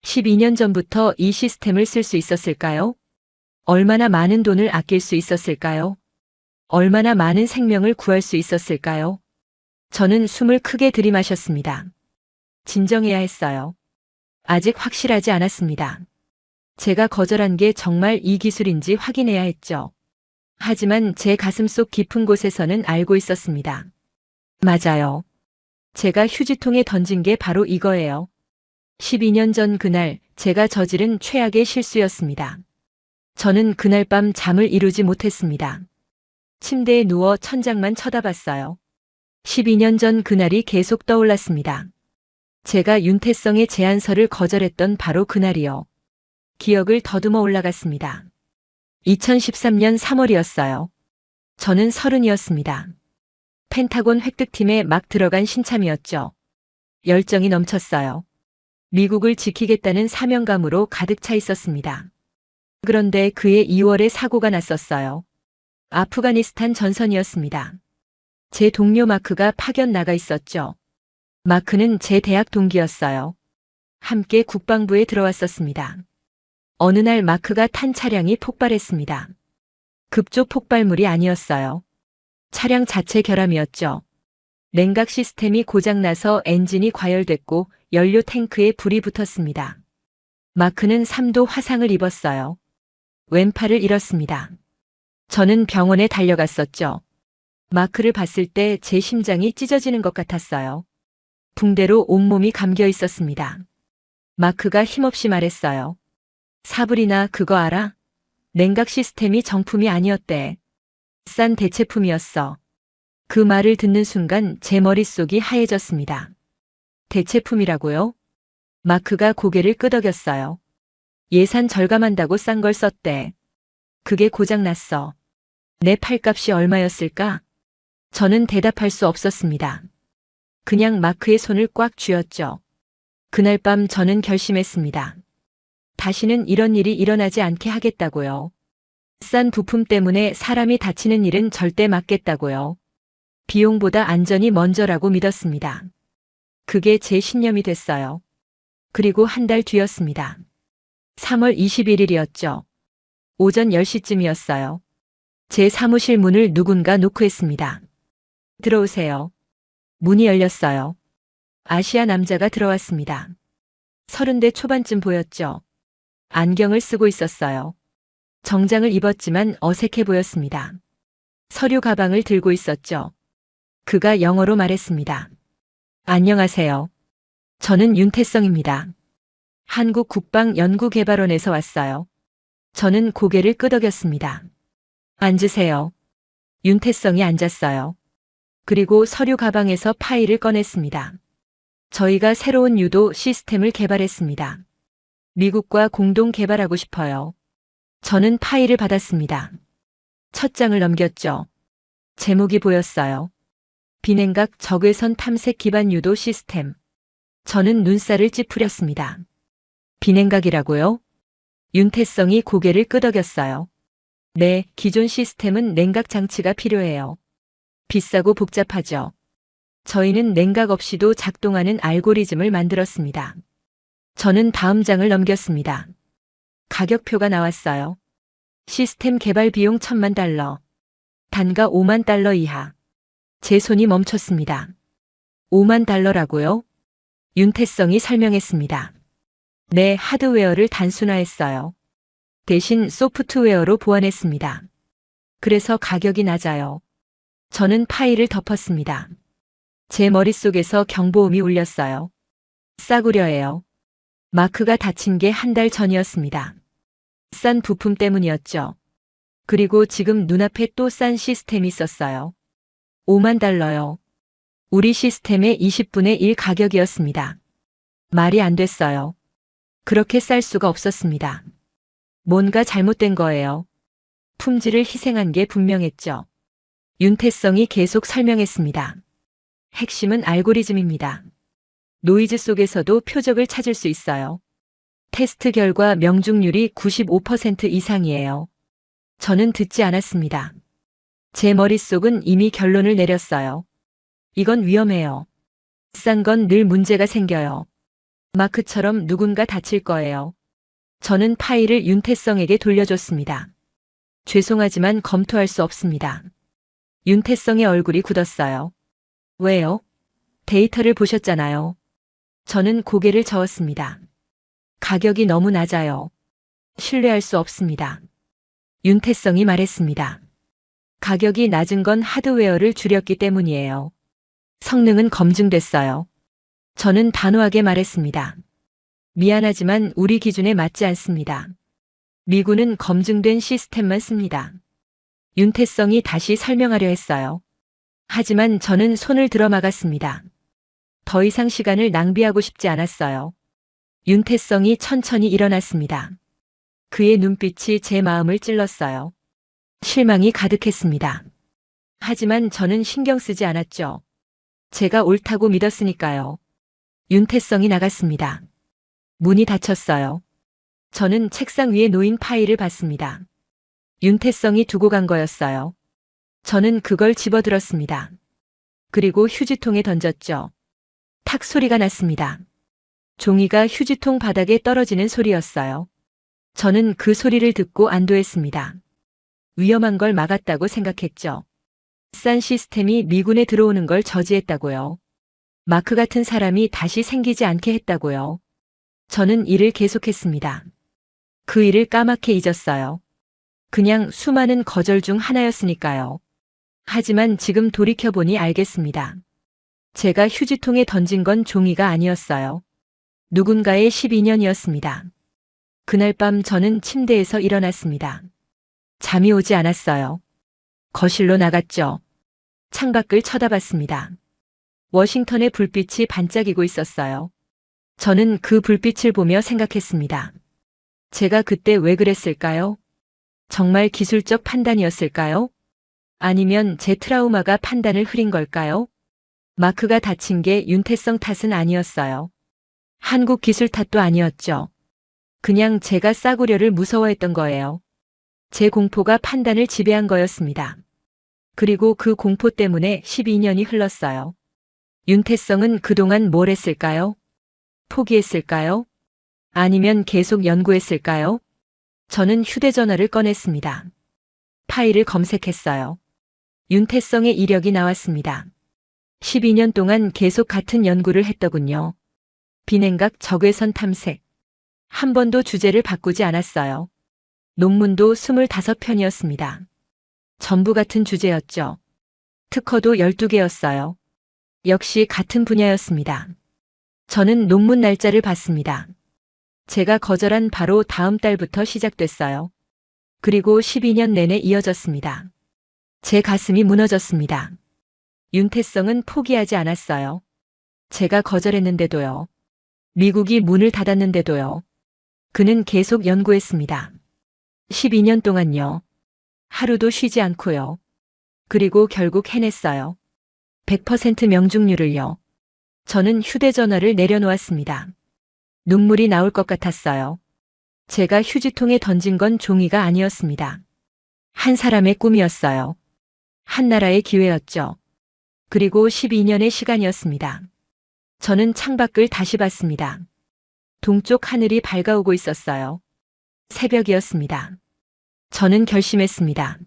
12년 전부터 이 시스템을 쓸 수 있었을까요? 얼마나 많은 돈을 아낄 수 있었을까요? 얼마나 많은 생명을 구할 수 있었을까요? 저는 숨을 크게 들이마셨습니다. 진정해야 했어요. 아직 확실하지 않았습니다. 제가 거절한 게 정말 이 기술인지 확인해야 했죠. 하지만 제 가슴속 깊은 곳에서는 알고 있었습니다. 맞아요. 제가 휴지통에 던진 게 바로 이거예요. 12년 전 그날 제가 저지른 최악의 실수였습니다. 저는 그날 밤 잠을 이루지 못했습니다. 침대에 누워 천장만 쳐다봤어요. 12년 전 그날이 계속 떠올랐습니다. 제가 윤태성의 제안서를 거절했던 바로 그날이요. 기억을 더듬어 올라갔습니다. 2013년 3월이었어요. 저는 30이었습니다. 펜타곤 획득팀에 막 들어간 신참이었죠. 열정이 넘쳤어요. 미국을 지키겠다는 사명감으로 가득 차 있었습니다. 그런데 그해 2월에 사고가 났었어요. 아프가니스탄 전선이었습니다. 제 동료 마크가 파견 나가 있었죠. 마크는 제 대학 동기였어요. 함께 국방부에 들어왔었습니다. 어느 날 마크가 탄 차량이 폭발했습니다. 급조 폭발물이 아니었어요. 차량 자체 결함이었죠. 냉각 시스템이 고장나서 엔진이 과열됐고 연료 탱크에 불이 붙었습니다. 마크는 3도 화상을 입었어요. 왼팔을 잃었습니다. 저는 병원에 달려갔었죠. 마크를 봤을 때 제 심장이 찢어지는 것 같았어요. 붕대로 온몸이 감겨 있었습니다. 마크가 힘없이 말했어요. 사브리나 그거 알아? 냉각 시스템이 정품이 아니었대. 싼 대체품이었어. 그 말을 듣는 순간 제 머릿속이 하얘졌습니다. 대체품이라고요? 마크가 고개를 끄덕였어요. 예산 절감한다고 싼 걸 썼대. 그게 고장났어. 내 팔값이 얼마였을까? 저는 대답할 수 없었습니다. 그냥 마크의 손을 꽉 쥐었죠. 그날 밤 저는 결심했습니다. 다시는 이런 일이 일어나지 않게 하겠다고요. 싼 부품 때문에 사람이 다치는 일은 절대 막겠다고요. 비용보다 안전이 먼저라고 믿었습니다. 그게 제 신념이 됐어요. 그리고 한 달 뒤였습니다. 3월 21일이었죠. 오전 10시쯤이었어요. 제 사무실 문을 누군가 노크했습니다. 들어오세요. 문이 열렸어요. 아시아 남자가 들어왔습니다. 30대 초반쯤 보였죠. 안경을 쓰고 있었어요. 정장을 입었지만 어색해 보였습니다. 서류 가방을 들고 있었죠. 그가 영어로 말했습니다. 안녕하세요. 저는 윤태성입니다. 한국국방연구개발원에서 왔어요. 저는 고개를 끄덕였습니다. 앉으세요. 윤태성이 앉았어요. 그리고 서류 가방에서 파일을 꺼냈습니다. 저희가 새로운 유도 시스템을 개발했습니다. 미국과 공동 개발하고 싶어요. 저는 파일을 받았습니다. 첫 장을 넘겼죠. 제목이 보였어요. 비냉각 적외선 탐색 기반 유도 시스템. 저는 눈살을 찌푸렸습니다. 비냉각이라고요? 윤태성이 고개를 끄덕였어요. 네, 기존 시스템은 냉각 장치가 필요해요. 비싸고 복잡하죠. 저희는 냉각 없이도 작동하는 알고리즘을 만들었습니다. 저는 다음 장을 넘겼습니다. 가격표가 나왔어요. 시스템 개발 비용 $10,000. 단가 $50,000 이하. 제 손이 멈췄습니다. $50,000라고요? 윤태성이 설명했습니다. 네, 하드웨어를 단순화했어요. 대신 소프트웨어로 보완했습니다. 그래서 가격이 낮아요. 저는 파일을 덮었습니다. 제 머릿속에서 경보음이 울렸어요. 싸구려예요. 마크가 다친 게 한 달 전이었습니다. 싼 부품 때문이었죠. 그리고 지금 눈앞에 또 싼 시스템이 있었어요. $50,000요. 우리 시스템의 20분의 1 가격이었습니다. 말이 안 됐어요. 그렇게 쌀 수가 없었습니다. 뭔가 잘못된 거예요. 품질을 희생한 게 분명했죠. 윤태성이 계속 설명했습니다. 핵심은 알고리즘입니다. 노이즈 속에서도 표적을 찾을 수 있어요. 테스트 결과 명중률이 95% 이상이에요. 저는 듣지 않았습니다. 제 머릿속은 이미 결론을 내렸어요. 이건 위험해요. 싼 건 늘 문제가 생겨요. 마크처럼 누군가 다칠 거예요. 저는 파일을 윤태성에게 돌려줬습니다. 죄송하지만 검토할 수 없습니다. 윤태성의 얼굴이 굳었어요. 왜요? 데이터를 보셨잖아요. 저는 고개를 저었습니다. 가격이 너무 낮아요. 신뢰할 수 없습니다. 윤태성이 말했습니다. 가격이 낮은 건 하드웨어를 줄였기 때문이에요. 성능은 검증됐어요. 저는 단호하게 말했습니다. 미안하지만 우리 기준에 맞지 않습니다. 미군은 검증된 시스템만 씁니다. 윤태성이 다시 설명하려 했어요. 하지만 저는 손을 들어 막았습니다. 더 이상 시간을 낭비하고 싶지 않았어요. 윤태성이 천천히 일어났습니다. 그의 눈빛이 제 마음을 찔렀어요. 실망이 가득했습니다. 하지만 저는 신경 쓰지 않았죠. 제가 옳다고 믿었으니까요. 윤태성이 나갔습니다. 문이 닫혔어요. 저는 책상 위에 놓인 파일을 봤습니다. 윤태성이 두고 간 거였어요. 저는 그걸 집어들었습니다. 그리고 휴지통에 던졌죠. 탁 소리가 났습니다. 종이가 휴지통 바닥에 떨어지는 소리였어요. 저는 그 소리를 듣고 안도했습니다. 위험한 걸 막았다고 생각했죠. 싼 시스템이 미군에 들어오는 걸 저지했다고요. 마크 같은 사람이 다시 생기지 않게 했다고요. 저는 일을 계속했습니다. 그 일을 까맣게 잊었어요. 그냥 수많은 거절 중 하나였으니까요. 하지만 지금 돌이켜보니 알겠습니다. 제가 휴지통에 던진 건 종이가 아니었어요. 누군가의 12년이었습니다. 그날 밤 저는 침대에서 일어났습니다. 잠이 오지 않았어요. 거실로 나갔죠. 창밖을 쳐다봤습니다. 워싱턴의 불빛이 반짝이고 있었어요. 저는 그 불빛을 보며 생각했습니다. 제가 그때 왜 그랬을까요? 정말 기술적 판단이었을까요? 아니면 제 트라우마가 판단을 흐린 걸까요? 마크가 다친 게 윤태성 탓은 아니었어요. 한국 기술 탓도 아니었죠. 그냥 제가 싸구려를 무서워했던 거예요. 제 공포가 판단을 지배한 거였습니다. 그리고 그 공포 때문에 12년이 흘렀어요. 윤태성은 그동안 뭘 했을까요? 포기했을까요? 아니면 계속 연구했을까요? 저는 휴대전화를 꺼냈습니다. 파일을 검색했어요. 윤태성의 이력이 나왔습니다. 12년 동안 계속 같은 연구를 했더군요. 비냉각 적외선 탐색. 한 번도 주제를 바꾸지 않았어요. 논문도 25편이었습니다. 전부 같은 주제였죠. 특허도 12개였어요. 역시 같은 분야였습니다. 저는 논문 날짜를 봤습니다. 제가 거절한 바로 다음 달부터 시작됐어요. 그리고 12년 내내 이어졌습니다. 제 가슴이 무너졌습니다. 윤태성은 포기하지 않았어요. 제가 거절했는데도요. 미국이 문을 닫았는데도요. 그는 계속 연구했습니다. 12년 동안요. 하루도 쉬지 않고요. 그리고 결국 해냈어요. 100% 명중률을요. 저는 휴대전화를 내려놓았습니다. 눈물이 나올 것 같았어요. 제가 휴지통에 던진 건 종이가 아니었습니다. 한 사람의 꿈이었어요. 한 나라의 기회였죠. 그리고 12년의 시간이었습니다. 저는 창밖을 다시 봤습니다. 동쪽 하늘이 밝아오고 있었어요. 새벽이었습니다. 저는 결심했습니다.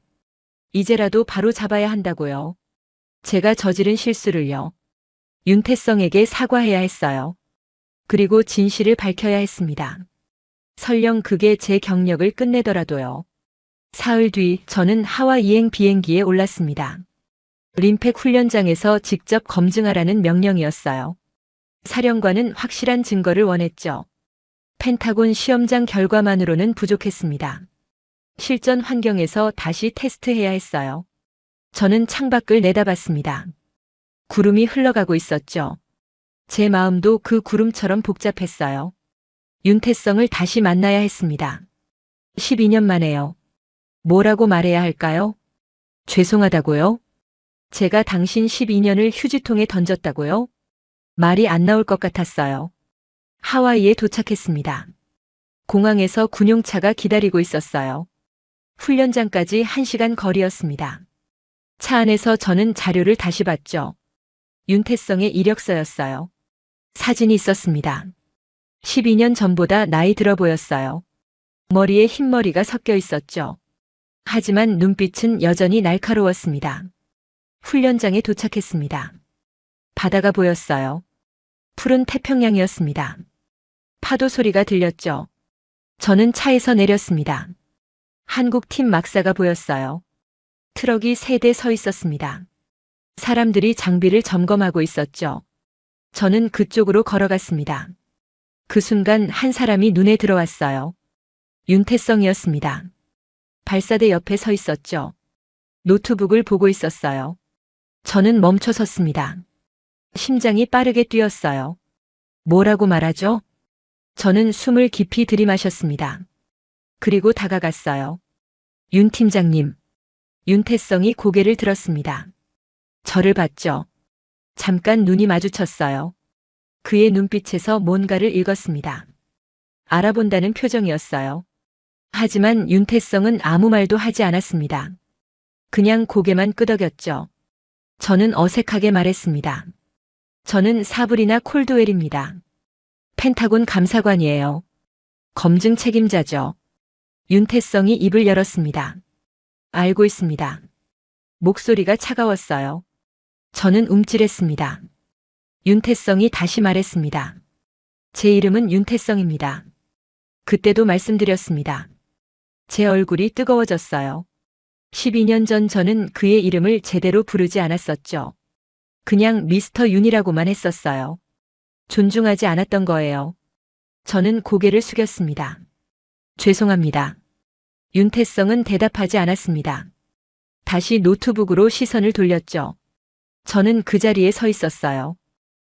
이제라도 바로 잡아야 한다고요. 제가 저지른 실수를요. 윤태성에게 사과해야 했어요. 그리고 진실을 밝혀야 했습니다. 설령 그게 제 경력을 끝내더라도요. 사흘 뒤 저는 하와이행 비행기에 올랐습니다. 림팩 훈련장에서 직접 검증하라는 명령이었어요. 사령관은 확실한 증거를 원했죠. 펜타곤 시험장 결과만으로는 부족했습니다. 실전 환경에서 다시 테스트해야 했어요. 저는 창밖을 내다봤습니다. 구름이 흘러가고 있었죠. 제 마음도 그 구름처럼 복잡했어요. 윤태성을 다시 만나야 했습니다. 12년 만에요. 뭐라고 말해야 할까요? 죄송하다고요? 제가 당신 12년을 휴지통에 던졌다고요? 말이 안 나올 것 같았어요. 하와이에 도착했습니다. 공항에서 군용차가 기다리고 있었어요. 훈련장까지 1시간 거리였습니다. 차 안에서 저는 자료를 다시 봤죠. 윤태성의 이력서였어요. 사진이 있었습니다. 12년 전보다 나이 들어 보였어요. 머리에 흰머리가 섞여 있었죠. 하지만 눈빛은 여전히 날카로웠습니다. 훈련장에 도착했습니다. 바다가 보였어요. 푸른 태평양이었습니다. 파도 소리가 들렸죠. 저는 차에서 내렸습니다. 한국 팀 막사가 보였어요. 트럭이 3대 서 있었습니다. 사람들이 장비를 점검하고 있었죠. 저는 그쪽으로 걸어갔습니다. 그 순간 한 사람이 눈에 들어왔어요. 윤태성이었습니다. 발사대 옆에 서 있었죠. 노트북을 보고 있었어요. 저는 멈춰 섰습니다. 심장이 빠르게 뛰었어요. 뭐라고 말하죠? 저는 숨을 깊이 들이마셨습니다. 그리고 다가갔어요. 윤 팀장님. 윤태성이 고개를 들었습니다. 저를 봤죠. 잠깐 눈이 마주쳤어요. 그의 눈빛에서 뭔가를 읽었습니다. 알아본다는 표정이었어요. 하지만 윤태성은 아무 말도 하지 않았습니다. 그냥 고개만 끄덕였죠. 저는 어색하게 말했습니다. 저는 사브리나 콜드웰입니다. 펜타곤 감사관이에요. 검증 책임자죠. 윤태성이 입을 열었습니다. 알고 있습니다. 목소리가 차가웠어요. 저는 움찔했습니다. 윤태성이 다시 말했습니다. 제 이름은 윤태성입니다. 그때도 말씀드렸습니다. 제 얼굴이 뜨거워졌어요. 12년 전 저는 그의 이름을 제대로 부르지 않았었죠. 그냥 미스터 윤이라고만 했었어요. 존중하지 않았던 거예요. 저는 고개를 숙였습니다. 죄송합니다. 윤태성은 대답하지 않았습니다. 다시 노트북으로 시선을 돌렸죠. 저는 그 자리에 서 있었어요.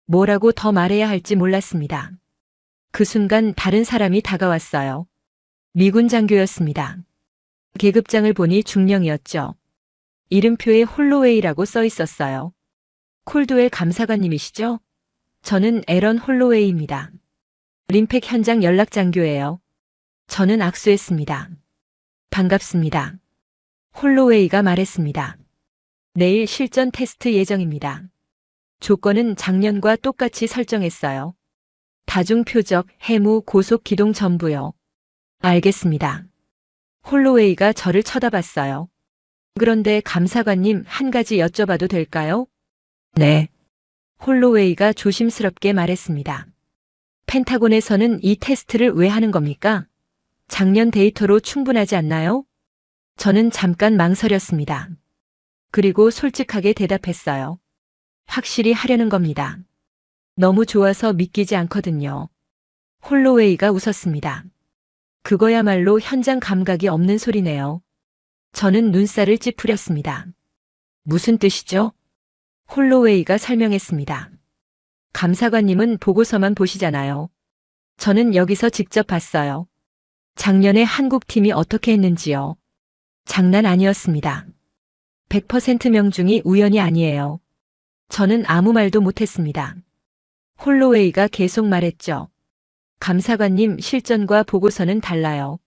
뭐라고 더 말해야 할지 몰랐습니다. 그 순간 다른 사람이 다가왔어요. 미군 장교였습니다. 계급장을 보니 중령이었죠. 이름표에 홀로웨이라고 써 있었어요. 콜드웰 감사관님이시죠? 저는 에런 홀로웨이입니다. 림팩 현장 연락 장교예요. 저는 악수했습니다. 반갑습니다. 홀로웨이가 말했습니다. 내일 실전 테스트 예정입니다. 조건은 작년과 똑같이 설정했어요. 다중 표적, 해무, 고속 기동 전부요. 알겠습니다. 홀로웨이가 저를 쳐다봤어요. 그런데 감사관님 한 가지 여쭤봐도 될까요? 네. 홀로웨이가 조심스럽게 말했습니다. 펜타곤에서는 이 테스트를 왜 하는 겁니까? 작년 데이터로 충분하지 않나요? 저는 잠깐 망설였습니다. 그리고 솔직하게 대답했어요. 확실히 하려는 겁니다. 너무 좋아서 믿기지 않거든요. 홀로웨이가 웃었습니다. 그거야말로 현장 감각이 없는 소리네요. 저는 눈살을 찌푸렸습니다. 무슨 뜻이죠? 홀로웨이가 설명했습니다. 감사관님은 보고서만 보시잖아요. 저는 여기서 직접 봤어요. 작년에 한국팀이 어떻게 했는지요. 장난 아니었습니다. 100% 명중이 우연이 아니에요. 저는 아무 말도 못했습니다. 홀로웨이가 계속 말했죠. 감사관님, 실전과 보고서는 달라요.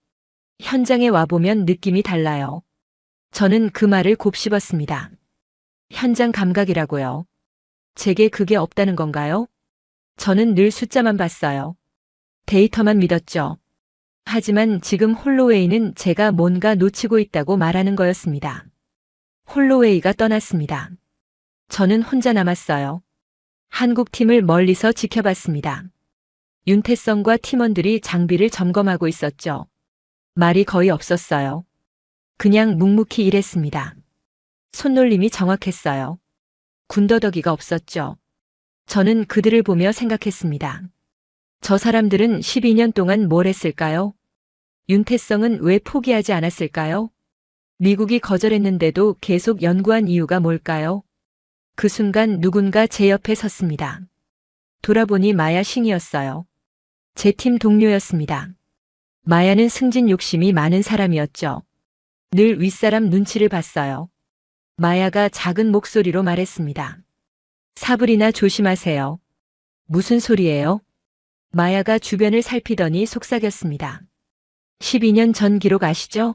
현장에 와보면 느낌이 달라요. 저는 그 말을 곱씹었습니다. 현장 감각이라고요. 제게 그게 없다는 건가요? 저는 늘 숫자만 봤어요. 데이터만 믿었죠. 하지만 지금 홀로웨이는 제가 뭔가 놓치고 있다고 말하는 거였습니다. 홀로웨이가 떠났습니다. 저는 혼자 남았어요. 한국팀을 멀리서 지켜봤습니다. 윤태성과 팀원들이 장비를 점검하고 있었죠. 말이 거의 없었어요. 그냥 묵묵히 일했습니다. 손놀림이 정확했어요. 군더더기가 없었죠. 저는 그들을 보며 생각했습니다. 저 사람들은 12년 동안 뭘 했을까요? 윤태성은 왜 포기하지 않았을까요? 미국이 거절했는데도 계속 연구한 이유가 뭘까요? 그 순간 누군가 제 옆에 섰습니다. 돌아보니 마야 싱이었어요. 제 팀 동료였습니다. 마야는 승진 욕심이 많은 사람이었죠. 늘 윗사람 눈치를 봤어요. 마야가 작은 목소리로 말했습니다. 사브리나 조심하세요. 무슨 소리예요? 마야가 주변을 살피더니 속삭였습니다. 12년 전 기록 아시죠?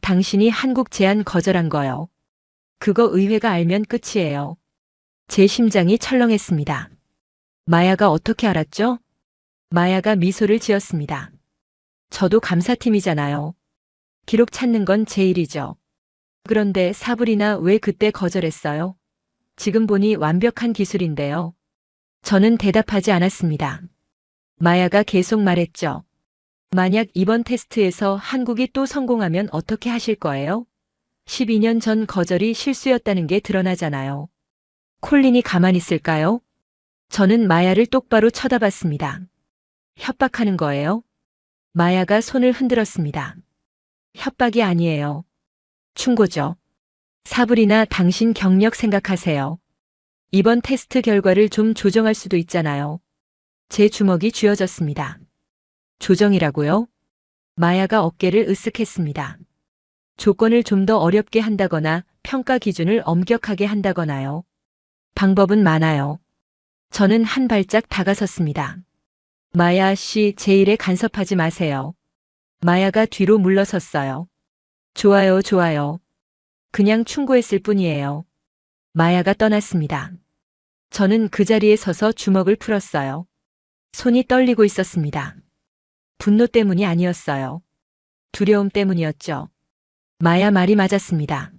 당신이 한국 제안 거절한 거요. 그거 의회가 알면 끝이에요. 제 심장이 철렁했습니다. 마야가 어떻게 알았죠? 마야가 미소를 지었습니다. 저도 감사팀이잖아요. 기록 찾는 건 제 일이죠. 그런데 사브리나 왜 그때 거절했어요? 지금 보니 완벽한 기술인데요. 저는 대답하지 않았습니다. 마야가 계속 말했죠. 만약 이번 테스트에서 한국이 또 성공하면 어떻게 하실 거예요? 12년 전 거절이 실수였다는 게 드러나잖아요. 콜린이 가만히 있을까요? 저는 마야를 똑바로 쳐다봤습니다. 협박하는 거예요? 마야가 손을 흔들었습니다. 협박이 아니에요. 충고죠. 사브리나, 당신 경력 생각하세요. 이번 테스트 결과를 좀 조정할 수도 있잖아요. 제 주먹이 쥐어졌습니다. 조정이라고요? 마야가 어깨를 으쓱했습니다. 조건을 좀 더 어렵게 한다거나 평가 기준을 엄격하게 한다거나요. 방법은 많아요. 저는 한 발짝 다가섰습니다. 마야 씨, 제 일에 간섭하지 마세요. 마야가 뒤로 물러섰어요. 좋아요, 좋아요. 그냥 충고했을 뿐이에요. 마야가 떠났습니다. 저는 그 자리에 서서 주먹을 풀었어요. 손이 떨리고 있었습니다. 분노 때문이 아니었어요. 두려움 때문이었죠. 마야 말이 맞았습니다.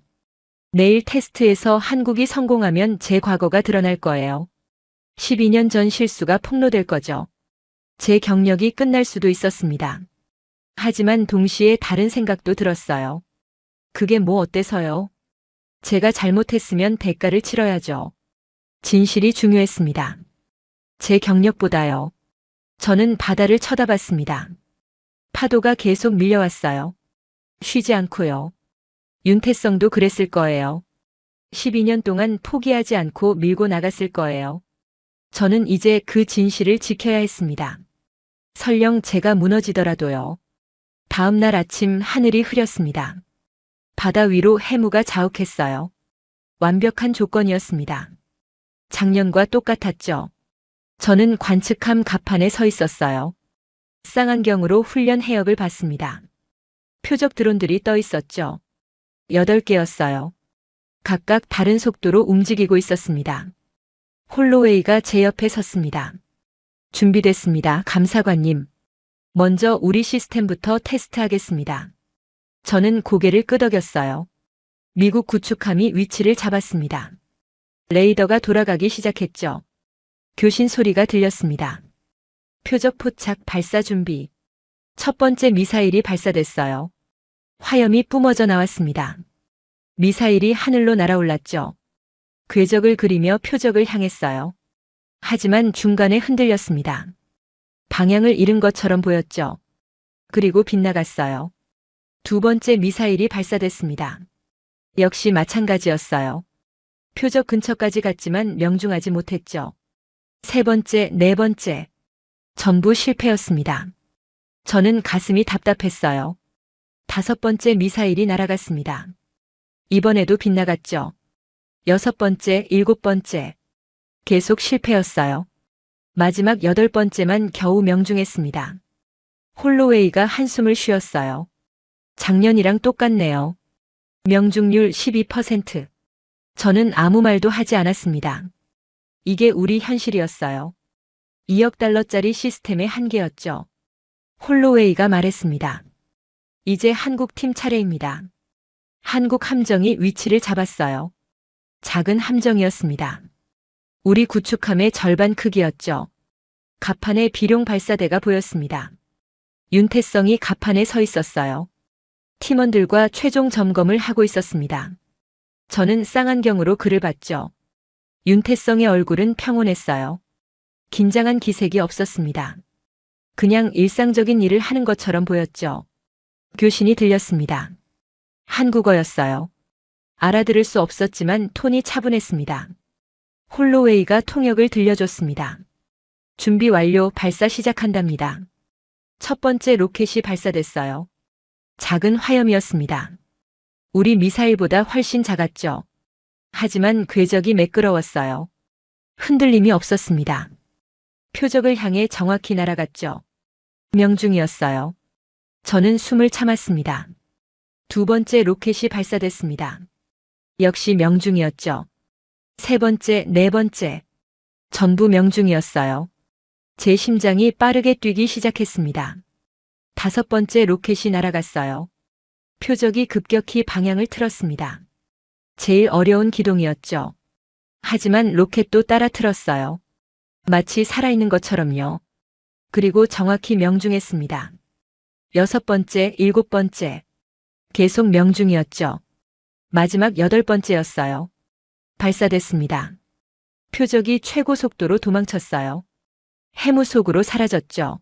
내일 테스트에서 한국이 성공하면 제 과거가 드러날 거예요. 12년 전 실수가 폭로될 거죠. 제 경력이 끝날 수도 있었습니다. 하지만 동시에 다른 생각도 들었어요. 그게 뭐 어때서요? 제가 잘못했으면 대가를 치러야죠. 진실이 중요했습니다. 제 경력보다요. 저는 바다를 쳐다봤습니다. 파도가 계속 밀려왔어요. 쉬지 않고요. 윤태성도 그랬을 거예요. 12년 동안 포기하지 않고 밀고 나갔을 거예요. 저는 이제 그 진실을 지켜야 했습니다. 설령 제가 무너지더라도요. 다음 날 아침 하늘이 흐렸습니다. 바다 위로 해무가 자욱했어요. 완벽한 조건이었습니다. 작년과 똑같았죠. 저는 관측함 갑판에 서 있었어요. 쌍안경으로 훈련 해역을 봤습니다. 표적 드론들이 떠 있었죠. 8개였어요. 각각 다른 속도로 움직이고 있었습니다. 홀로웨이가 제 옆에 섰습니다. 준비됐습니다, 감사관님. 먼저 우리 시스템부터 테스트하겠습니다. 저는 고개를 끄덕였어요. 미국 구축함이 위치를 잡았습니다. 레이더가 돌아가기 시작했죠. 교신 소리가 들렸습니다. 표적 포착 발사 준비. 첫 번째 미사일이 발사됐어요. 화염이 뿜어져 나왔습니다. 미사일이 하늘로 날아올랐죠. 궤적을 그리며 표적을 향했어요. 하지만 중간에 흔들렸습니다. 방향을 잃은 것처럼 보였죠. 그리고 빗나갔어요. 두 번째 미사일이 발사됐습니다. 역시 마찬가지였어요. 표적 근처까지 갔지만 명중하지 못했죠. 세 번째, 네 번째. 전부 실패였습니다. 저는 가슴이 답답했어요. 다섯 번째 미사일이 날아갔습니다. 이번에도 빗나갔죠. 여섯 번째, 일곱 번째. 계속 실패였어요. 마지막 여덟 번째만 겨우 명중했습니다. 홀로웨이가 한숨을 쉬었어요. 작년이랑 똑같네요. 명중률 12%. 저는 아무 말도 하지 않았습니다. 이게 우리 현실이었어요. 2억 달러짜리 시스템의 한계였죠. 홀로웨이가 말했습니다. 이제 한국 팀 차례입니다. 한국 함정이 위치를 잡았어요. 작은 함정이었습니다. 우리 구축함의 절반 크기였죠. 갑판에 비룡 발사대가 보였습니다. 윤태성이 갑판에 서 있었어요. 팀원들과 최종 점검을 하고 있었습니다. 저는 쌍안경으로 그를 봤죠. 윤태성의 얼굴은 평온했어요. 긴장한 기색이 없었습니다. 그냥 일상적인 일을 하는 것처럼 보였죠. 교신이 들렸습니다. 한국어였어요. 알아들을 수 없었지만 톤이 차분했습니다. 홀로웨이가 통역을 들려줬습니다. 준비 완료, 발사 시작한답니다. 첫 번째 로켓이 발사됐어요. 작은 화염이었습니다. 우리 미사일보다 훨씬 작았죠. 하지만 궤적이 매끄러웠어요. 흔들림이 없었습니다. 표적을 향해 정확히 날아갔죠. 명중이었어요. 저는 숨을 참았습니다. 두 번째 로켓이 발사됐습니다. 역시 명중이었죠. 세 번째, 네 번째. 전부 명중이었어요. 제 심장이 빠르게 뛰기 시작했습니다. 다섯 번째 로켓이 날아갔어요. 표적이 급격히 방향을 틀었습니다. 제일 어려운 기동이었죠. 하지만 로켓도 따라 틀었어요. 마치 살아있는 것처럼요. 그리고 정확히 명중했습니다. 여섯 번째, 일곱 번째. 계속 명중이었죠. 마지막 여덟 번째였어요. 발사됐습니다. 표적이 최고 속도로 도망쳤어요. 해무 속으로 사라졌죠.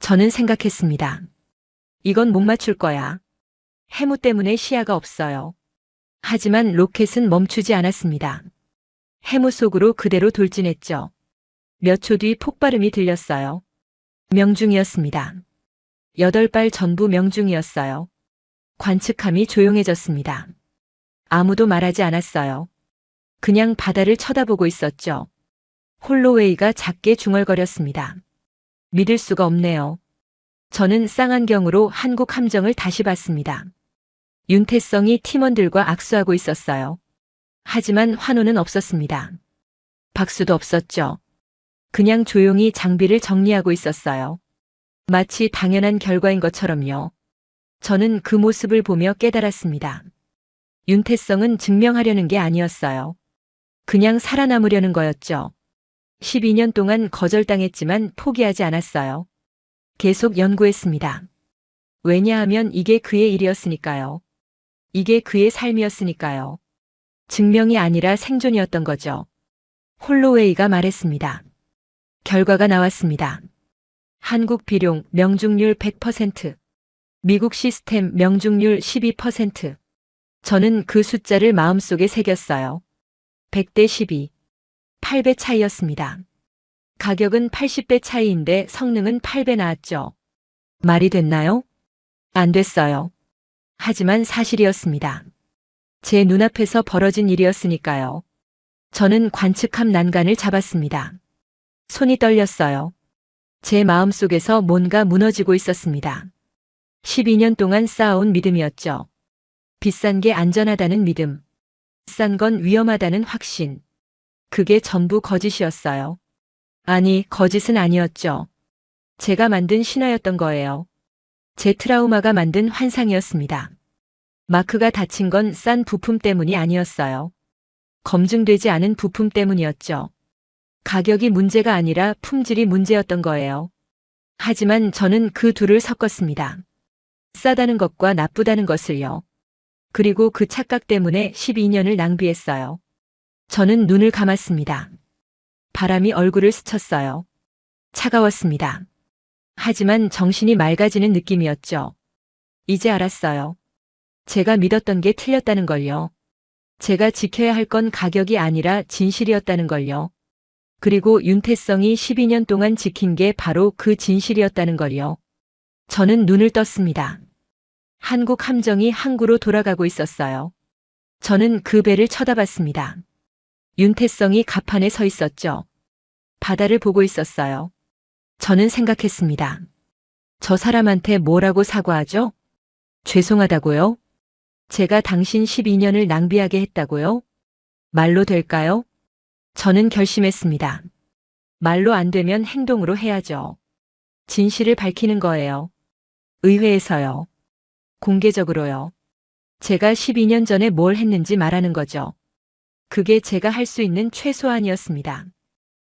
저는 생각했습니다. 이건 못 맞출 거야. 해무 때문에 시야가 없어요. 하지만 로켓은 멈추지 않았습니다. 해무 속으로 그대로 돌진했죠. 몇 초 뒤 폭발음이 들렸어요. 명중이었습니다. 8발 전부 명중이었어요. 관측함이 조용해졌습니다. 아무도 말하지 않았어요. 그냥 바다를 쳐다보고 있었죠. 홀로웨이가 작게 중얼거렸습니다. 믿을 수가 없네요. 저는 쌍안경으로 한국 함정을 다시 봤습니다. 윤태성이 팀원들과 악수하고 있었어요. 하지만 환호는 없었습니다. 박수도 없었죠. 그냥 조용히 장비를 정리하고 있었어요. 마치 당연한 결과인 것처럼요. 저는 그 모습을 보며 깨달았습니다. 윤태성은 증명하려는 게 아니었어요. 그냥 살아남으려는 거였죠. 12년 동안 거절당했지만 포기하지 않았어요. 계속 연구했습니다. 왜냐하면 이게 그의 일이었으니까요. 이게 그의 삶이었으니까요. 증명이 아니라 생존이었던 거죠. 홀로웨이가 말했습니다. 결과가 나왔습니다. 한국 비룡 명중률 100%, 미국 시스템 명중률 12%. 저는 그 숫자를 마음속에 새겼어요. 100대 12. 8배 차이였습니다. 가격은 80배 차이인데 성능은 8배 나았죠. 말이 됐나요? 안 됐어요. 하지만 사실이었습니다. 제 눈앞에서 벌어진 일이었으니까요. 저는 관측함 난간을 잡았습니다. 손이 떨렸어요. 제 마음속에서 뭔가 무너지고 있었습니다. 12년 동안 쌓아온 믿음이었죠. 비싼 게 안전하다는 믿음. 싼 건 위험하다는 확신. 그게 전부 거짓이었어요. 아니, 거짓은 아니었죠. 제가 만든 신화였던 거예요. 제 트라우마가 만든 환상이었습니다. 마크가 다친 건 싼 부품 때문이 아니었어요. 검증되지 않은 부품 때문이었죠. 가격이 문제가 아니라 품질이 문제였던 거예요. 하지만 저는 그 둘을 섞었습니다. 싸다는 것과 나쁘다는 것을요. 그리고 그 착각 때문에 12년을 낭비했어요. 저는 눈을 감았습니다. 바람이 얼굴을 스쳤어요. 차가웠습니다. 하지만 정신이 맑아지는 느낌이었죠. 이제 알았어요. 제가 믿었던 게 틀렸다는 걸요. 제가 지켜야 할 건 가격이 아니라 진실이었다는 걸요. 그리고 윤태성이 12년 동안 지킨 게 바로 그 진실이었다는 걸요. 저는 눈을 떴습니다. 한국 함정이 항구로 돌아가고 있었어요. 저는 그 배를 쳐다봤습니다. 윤태성이 갑판에 서 있었죠. 바다를 보고 있었어요. 저는 생각했습니다. 저 사람한테 뭐라고 사과하죠? 죄송하다고요? 제가 당신 12년을 낭비하게 했다고요? 말로 될까요? 저는 결심했습니다. 말로 안 되면 행동으로 해야죠. 진실을 밝히는 거예요. 의회에서요. 공개적으로요. 제가 12년 전에 뭘 했는지 말하는 거죠. 그게 제가 할 수 있는 최소한이었습니다.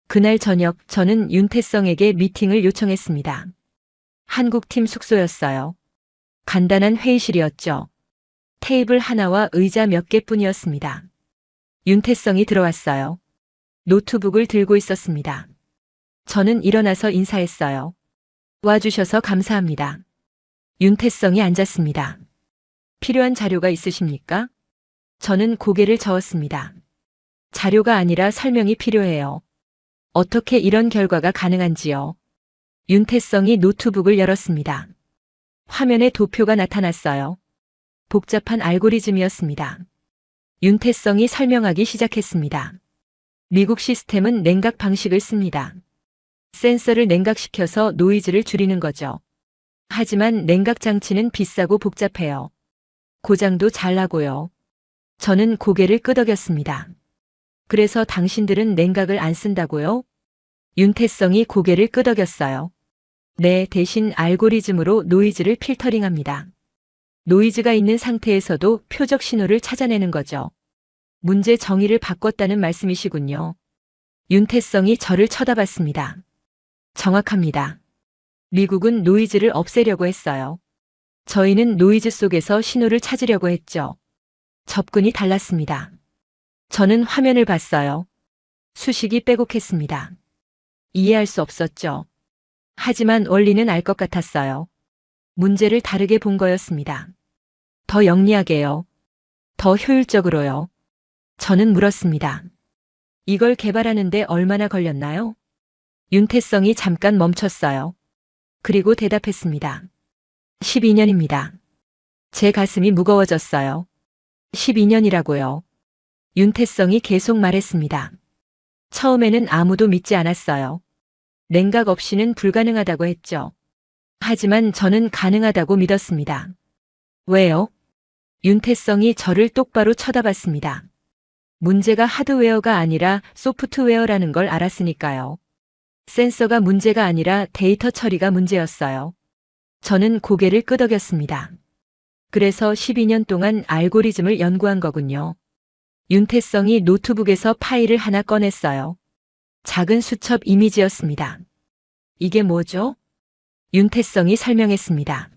그날 저녁 저는 윤태성에게 미팅을 요청했습니다. 한국팀 숙소였어요. 간단한 회의실이었죠. 테이블 하나와 의자 몇 개뿐이었습니다. 윤태성이 들어왔어요. 노트북을 들고 있었습니다. 저는 일어나서 인사했어요. 와주셔서 감사합니다. 윤태성이 앉았습니다. 필요한 자료가 있으십니까? 저는 고개를 저었습니다. 자료가 아니라 설명이 필요해요. 어떻게 이런 결과가 가능한지요? 윤태성이 노트북을 열었습니다. 화면에 도표가 나타났어요. 복잡한 알고리즘이었습니다. 윤태성이 설명하기 시작했습니다. 미국 시스템은 냉각 방식을 씁니다. 센서를 냉각시켜서 노이즈를 줄이는 거죠. 하지만 냉각 장치는 비싸고 복잡해요. 고장도 잘 나고요. 저는 고개를 끄덕였습니다. 그래서 당신들은 냉각을 안 쓴다고요? 윤태성이 고개를 끄덕였어요. 네, 대신 알고리즘으로 노이즈를 필터링합니다. 노이즈가 있는 상태에서도 표적 신호를 찾아내는 거죠. 문제 정의를 바꿨다는 말씀이시군요. 윤태성이 저를 쳐다봤습니다. 정확합니다. 미국은 노이즈를 없애려고 했어요. 저희는 노이즈 속에서 신호를 찾으려고 했죠. 접근이 달랐습니다. 저는 화면을 봤어요. 수식이 빼곡했습니다. 이해할 수 없었죠. 하지만 원리는 알 것 같았어요. 문제를 다르게 본 거였습니다. 더 영리하게요. 더 효율적으로요. 저는 물었습니다. 이걸 개발하는데 얼마나 걸렸나요? 윤태성이 잠깐 멈췄어요. 그리고 대답했습니다. 12년입니다. 제 가슴이 무거워졌어요. 12년이라고요. 윤태성이 계속 말했습니다. 처음에는 아무도 믿지 않았어요. 냉각 없이는 불가능하다고 했죠. 하지만 저는 가능하다고 믿었습니다. 왜요? 윤태성이 저를 똑바로 쳐다봤습니다. 문제가 하드웨어가 아니라 소프트웨어라는 걸 알았으니까요. 센서가 문제가 아니라 데이터 처리가 문제였어요. 저는 고개를 끄덕였습니다. 그래서 12년 동안 알고리즘을 연구한 거군요. 윤태성이 노트북에서 파일을 하나 꺼냈어요. 작은 수첩 이미지였습니다. 이게 뭐죠? 윤태성이 설명했습니다.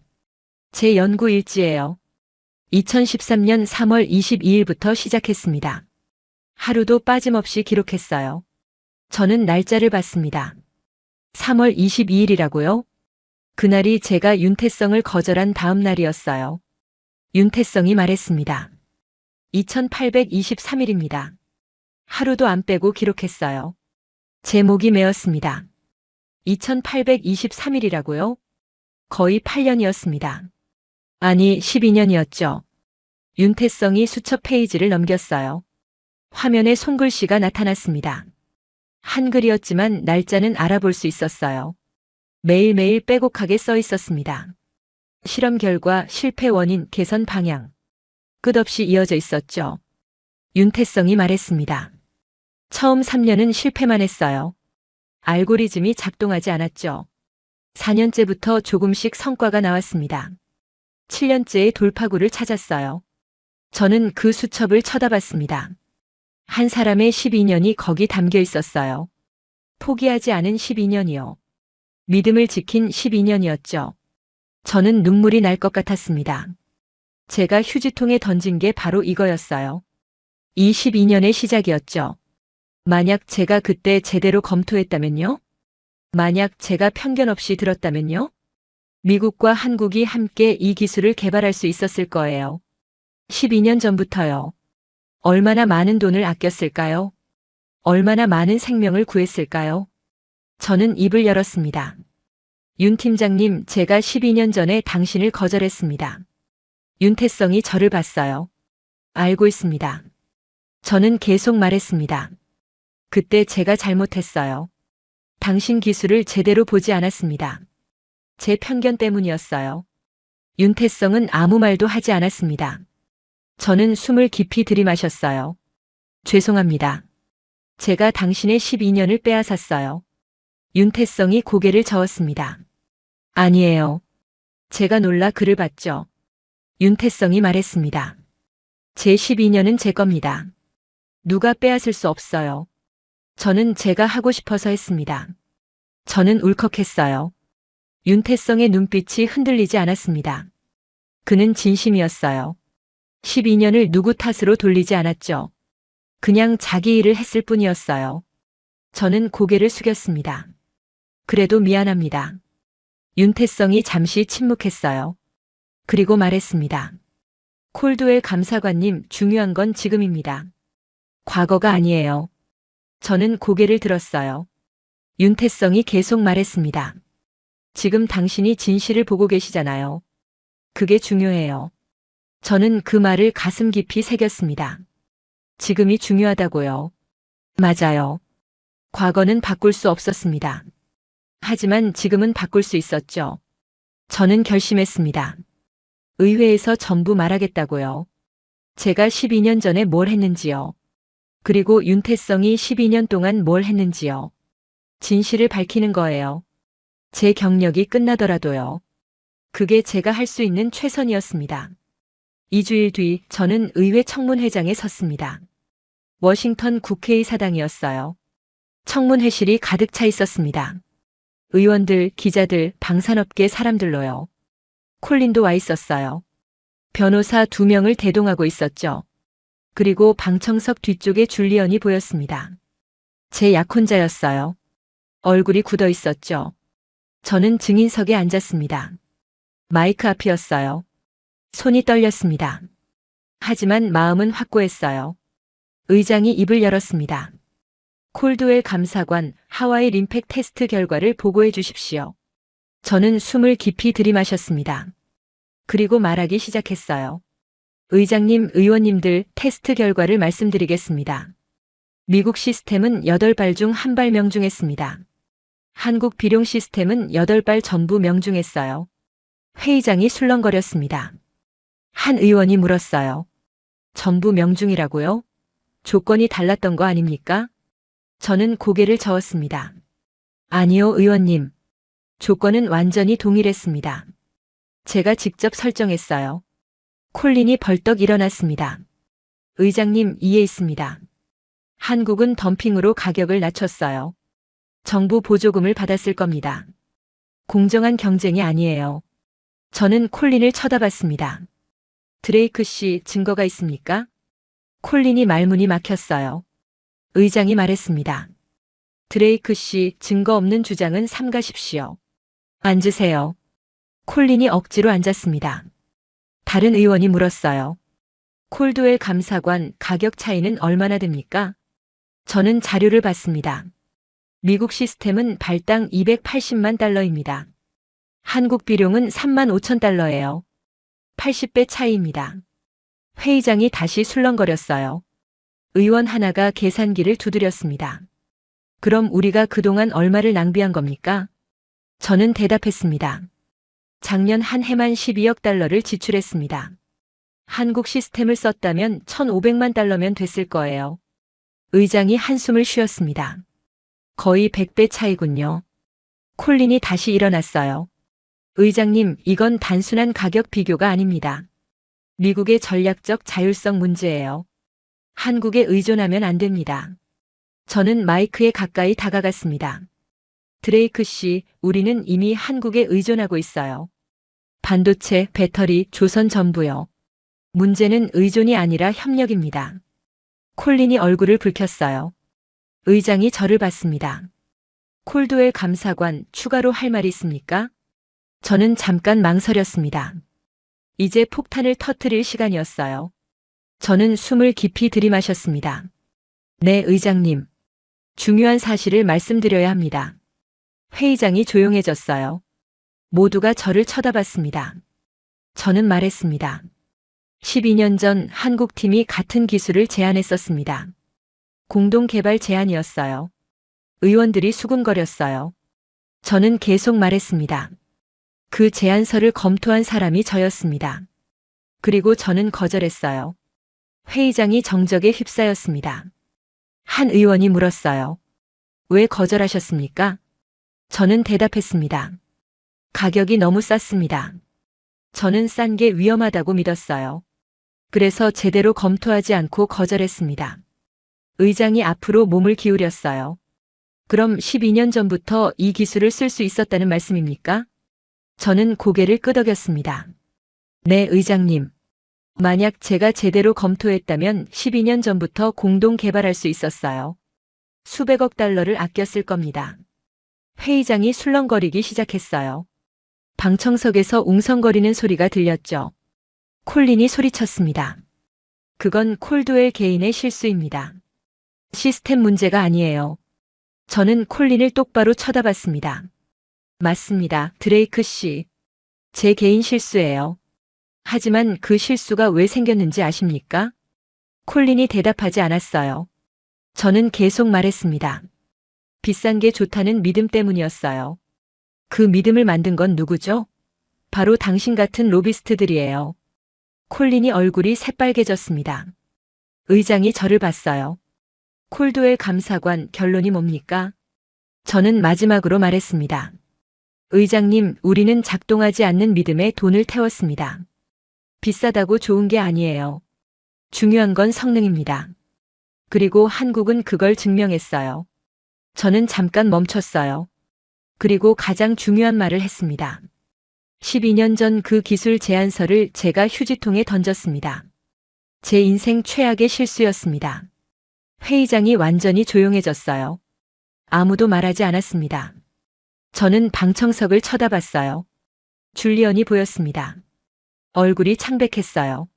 제 연구 일지예요. 2013년 3월 22일부터 시작했습니다. 하루도 빠짐없이 기록했어요. 저는 날짜를 봤습니다. 3월 22일이라고요? 그날이 제가 윤태성을 거절한 다음 날이었어요. 윤태성이 말했습니다. 2823일입니다. 하루도 안 빼고 기록했어요. 제 목이 메었습니다. 2823일이라고요? 거의 8년이었습니다. 아니, 12년이었죠. 윤태성이 수첩 페이지를 넘겼어요. 화면에 손글씨가 나타났습니다. 한글이었지만 날짜는 알아볼 수 있었어요. 매일매일 빼곡하게 써 있었습니다. 실험 결과, 실패 원인, 개선 방향. 끝없이 이어져 있었죠. 윤태성이 말했습니다. 처음 3년은 실패만 했어요. 알고리즘이 작동하지 않았죠. 4년째부터 조금씩 성과가 나왔습니다. 7년째에 돌파구를 찾았어요. 저는 그 수첩을 쳐다봤습니다. 한 사람의 12년이 거기 담겨 있었어요. 포기하지 않은 12년이요. 믿음을 지킨 12년이었죠. 저는 눈물이 날 것 같았습니다. 제가 휴지통에 던진 게 바로 이거였어요. 이 12년의 시작이었죠. 만약 제가 그때 제대로 검토했다면요? 만약 제가 편견 없이 들었다면요? 미국과 한국이 함께 이 기술을 개발할 수 있었을 거예요. 12년 전부터요. 얼마나 많은 돈을 아꼈을까요? 얼마나 많은 생명을 구했을까요? 저는 입을 열었습니다. 윤 팀장님, 제가 12년 전에 당신을 거절했습니다. 윤태성이 저를 봤어요. 알고 있습니다. 저는 계속 말했습니다. 그때 제가 잘못했어요. 당신 기술을 제대로 보지 않았습니다. 제 편견 때문이었어요. 윤태성은 아무 말도 하지 않았습니다. 저는 숨을 깊이 들이마셨어요. 죄송합니다. 제가 당신의 12년을 빼앗았어요. 윤태성이 고개를 저었습니다. 아니에요. 제가 놀라 그를 봤죠. 윤태성이 말했습니다. 제 12년은 제 겁니다. 누가 빼앗을 수 없어요. 저는 제가 하고 싶어서 했습니다. 저는 울컥했어요. 윤태성의 눈빛이 흔들리지 않았습니다. 그는 진심이었어요. 12년을 누구 탓으로 돌리지 않았죠. 그냥 자기 일을 했을 뿐이었어요. 저는 고개를 숙였습니다. 그래도 미안합니다. 윤태성이 잠시 침묵했어요. 그리고 말했습니다. 콜드웰 감사관님, 중요한 건 지금입니다. 과거가 아니에요. 저는 고개를 들었어요. 윤태성이 계속 말했습니다. 지금 당신이 진실을 보고 계시잖아요. 그게 중요해요. 저는 그 말을 가슴 깊이 새겼습니다. 지금이 중요하다고요. 맞아요. 과거는 바꿀 수 없었습니다. 하지만 지금은 바꿀 수 있었죠. 저는 결심했습니다. 의회에서 전부 말하겠다고요. 제가 12년 전에 뭘 했는지요. 그리고 윤태성이 12년 동안 뭘 했는지요. 진실을 밝히는 거예요. 제 경력이 끝나더라도요. 그게 제가 할 수 있는 최선이었습니다. 2주일 뒤 저는 의회 청문회장에 섰습니다. 워싱턴 국회의 사당이었어요. 청문회실이 가득 차 있었습니다. 의원들, 기자들, 방산업계 사람들로요. 콜린도 와 있었어요. 변호사 2명을 대동하고 있었죠. 그리고 방청석 뒤쪽에 줄리언이 보였습니다. 제 약혼자였어요. 얼굴이 굳어 있었죠. 저는 증인석에 앉았습니다. 마이크 앞이었어요. 손이 떨렸습니다. 하지만 마음은 확고했어요. 의장이 입을 열었습니다. 콜드웰 감사관, 하와이 림팩 테스트 결과를 보고해 주십시오. 저는 숨을 깊이 들이마셨습니다. 그리고 말하기 시작했어요. 의장님, 의원님들, 테스트 결과를 말씀드리겠습니다. 미국 시스템은 8발 중 1발 명중했습니다. 한국 비룡 시스템은 8발 전부 명중했어요. 회의장이 술렁거렸습니다. 한 의원이 물었어요. 전부 명중이라고요? 조건이 달랐던 거 아닙니까? 저는 고개를 저었습니다. 아니요, 의원님. 조건은 완전히 동일했습니다. 제가 직접 설정했어요. 콜린이 벌떡 일어났습니다. 의장님, 이해 있습니다. 한국은 덤핑으로 가격을 낮췄어요. 정부 보조금을 받았을 겁니다. 공정한 경쟁이 아니에요. 저는 콜린을 쳐다봤습니다. 드레이크 씨, 증거가 있습니까? 콜린이 말문이 막혔어요. 의장이 말했습니다. 드레이크 씨, 증거 없는 주장은 삼가십시오. 앉으세요. 콜린이 억지로 앉았습니다. 다른 의원이 물었어요. 콜드웰 감사관, 가격 차이는 얼마나 됩니까? 저는 자료를 봤습니다. 미국 시스템은 발당 280만 달러입니다. 한국 비룡은 3만 5천 달러예요. 80배 차이입니다. 회의장이 다시 술렁거렸어요. 의원 하나가 계산기를 두드렸습니다. 그럼 우리가 그동안 얼마를 낭비한 겁니까? 저는 대답했습니다. 작년 한 해만 12억 달러를 지출했습니다. 한국 시스템을 썼다면 1,500만 달러면 됐을 거예요. 의장이 한숨을 쉬었습니다. 거의 100배 차이군요. 콜린이 다시 일어났어요. 의장님, 이건 단순한 가격 비교가 아닙니다. 미국의 전략적 자율성 문제예요. 한국에 의존하면 안 됩니다. 저는 마이크에 가까이 다가갔습니다. 드레이크 씨, 우리는 이미 한국에 의존하고 있어요. 반도체, 배터리, 조선 전부요. 문제는 의존이 아니라 협력입니다. 콜린이 얼굴을 붉혔어요. 의장이 저를 봤습니다. 콜드웰 감사관, 추가로 할 말 있습니까? 저는 잠깐 망설였습니다. 이제 폭탄을 터뜨릴 시간이었어요. 저는 숨을 깊이 들이마셨습니다. 네, 의장님. 중요한 사실을 말씀드려야 합니다. 회의장이 조용해졌어요. 모두가 저를 쳐다봤습니다. 저는 말했습니다. 12년 전 한국팀이 같은 기술을 제안했었습니다. 공동개발 제안이었어요. 의원들이 수군거렸어요. 저는 계속 말했습니다. 그 제안서를 검토한 사람이 저였습니다. 그리고 저는 거절했어요. 회의장이 정적에 휩싸였습니다. 한 의원이 물었어요. 왜 거절하셨습니까? 저는 대답했습니다. 가격이 너무 쌌습니다. 저는 싼 게 위험하다고 믿었어요. 그래서 제대로 검토하지 않고 거절했습니다. 의장이 앞으로 몸을 기울였어요. 그럼 12년 전부터 이 기술을 쓸 수 있었다는 말씀입니까? 저는 고개를 끄덕였습니다. 네, 의장님. 만약 제가 제대로 검토했다면 12년 전부터 공동 개발할 수 있었어요. 수백억 달러를 아꼈을 겁니다. 회의장이 술렁거리기 시작했어요. 방청석에서 웅성거리는 소리가 들렸죠. 콜린이 소리쳤습니다. 그건 콜드웰 개인의 실수입니다. 시스템 문제가 아니에요. 저는 콜린을 똑바로 쳐다봤습니다. 맞습니다, 드레이크 씨. 제 개인 실수예요. 하지만 그 실수가 왜 생겼는지 아십니까? 콜린이 대답하지 않았어요. 저는 계속 말했습니다. 비싼 게 좋다는 믿음 때문이었어요. 그 믿음을 만든 건 누구죠? 바로 당신 같은 로비스트들이에요. 콜린이 얼굴이 새빨개졌습니다. 의장이 저를 봤어요. 콜드웰 감사관, 결론이 뭡니까? 저는 마지막으로 말했습니다. 의장님, 우리는 작동하지 않는 믿음에 돈을 태웠습니다. 비싸다고 좋은 게 아니에요. 중요한 건 성능입니다. 그리고 한국은 그걸 증명했어요. 저는 잠깐 멈췄어요. 그리고 가장 중요한 말을 했습니다. 12년 전 그 기술 제안서를 제가 휴지통에 던졌습니다. 제 인생 최악의 실수였습니다. 회의장이 완전히 조용해졌어요. 아무도 말하지 않았습니다. 저는 방청석을 쳐다봤어요. 줄리언이 보였습니다. 얼굴이 창백했어요.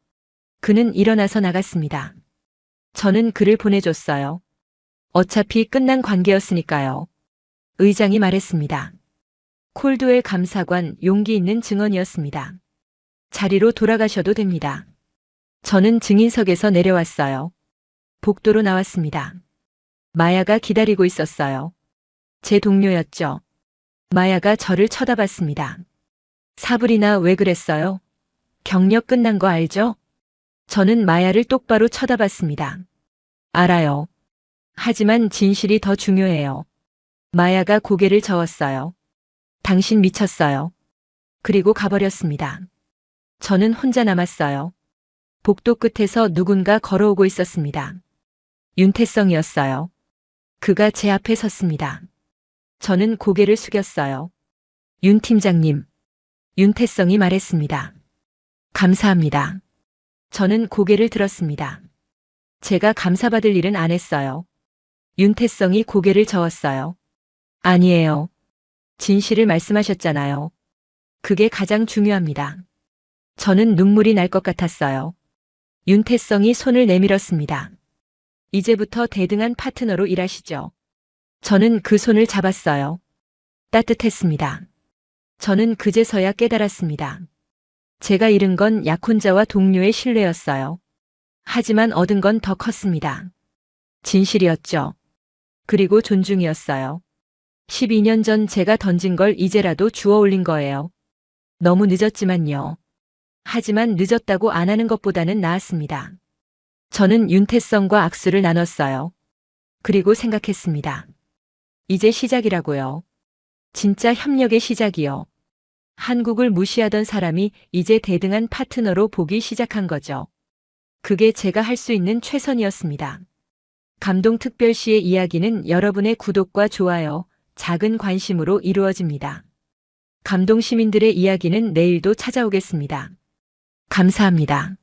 그는 일어나서 나갔습니다. 저는 그를 보내줬어요. 어차피 끝난 관계였으니까요. 의장이 말했습니다. 콜드웰 감사관, 용기 있는 증언이었습니다. 자리로 돌아가셔도 됩니다. 저는 증인석에서 내려왔어요. 복도로 나왔습니다. 마야가 기다리고 있었어요. 제 동료였죠. 마야가 저를 쳐다봤습니다. 사브리나, 왜 그랬어요? 경력 끝난 거 알죠? 저는 마야를 똑바로 쳐다봤습니다. 알아요. 하지만 진실이 더 중요해요. 마야가 고개를 저었어요. 당신 미쳤어요. 그리고 가버렸습니다. 저는 혼자 남았어요. 복도 끝에서 누군가 걸어오고 있었습니다. 윤태성이었어요. 그가 제 앞에 섰습니다. 저는 고개를 숙였어요. 윤 팀장님. 윤태성이 말했습니다. 감사합니다. 저는 고개를 들었습니다. 제가 감사받을 일은 안 했어요. 윤태성이 고개를 저었어요. 아니에요. 진실을 말씀하셨잖아요. 그게 가장 중요합니다. 저는 눈물이 날 것 같았어요. 윤태성이 손을 내밀었습니다. 이제부터 대등한 파트너로 일하시죠. 저는 그 손을 잡았어요. 따뜻했습니다. 저는 그제서야 깨달았습니다. 제가 잃은 건 약혼자와 동료의 신뢰였어요. 하지만 얻은 건 더 컸습니다. 진실이었죠. 그리고 존중이었어요. 12년 전 제가 던진 걸 이제라도 주워 올린 거예요. 너무 늦었지만요. 하지만 늦었다고 안 하는 것보다는 나았습니다. 저는 윤태성과 악수를 나눴어요. 그리고 생각했습니다. 이제 시작이라고요. 진짜 협력의 시작이요. 한국을 무시하던 사람이 이제 대등한 파트너로 보기 시작한 거죠. 그게 제가 할 수 있는 최선이었습니다. 감동특별시의 이야기는 여러분의 구독과 좋아요, 작은 관심으로 이루어집니다. 감동시민들의 이야기는 내일도 찾아오겠습니다. 감사합니다.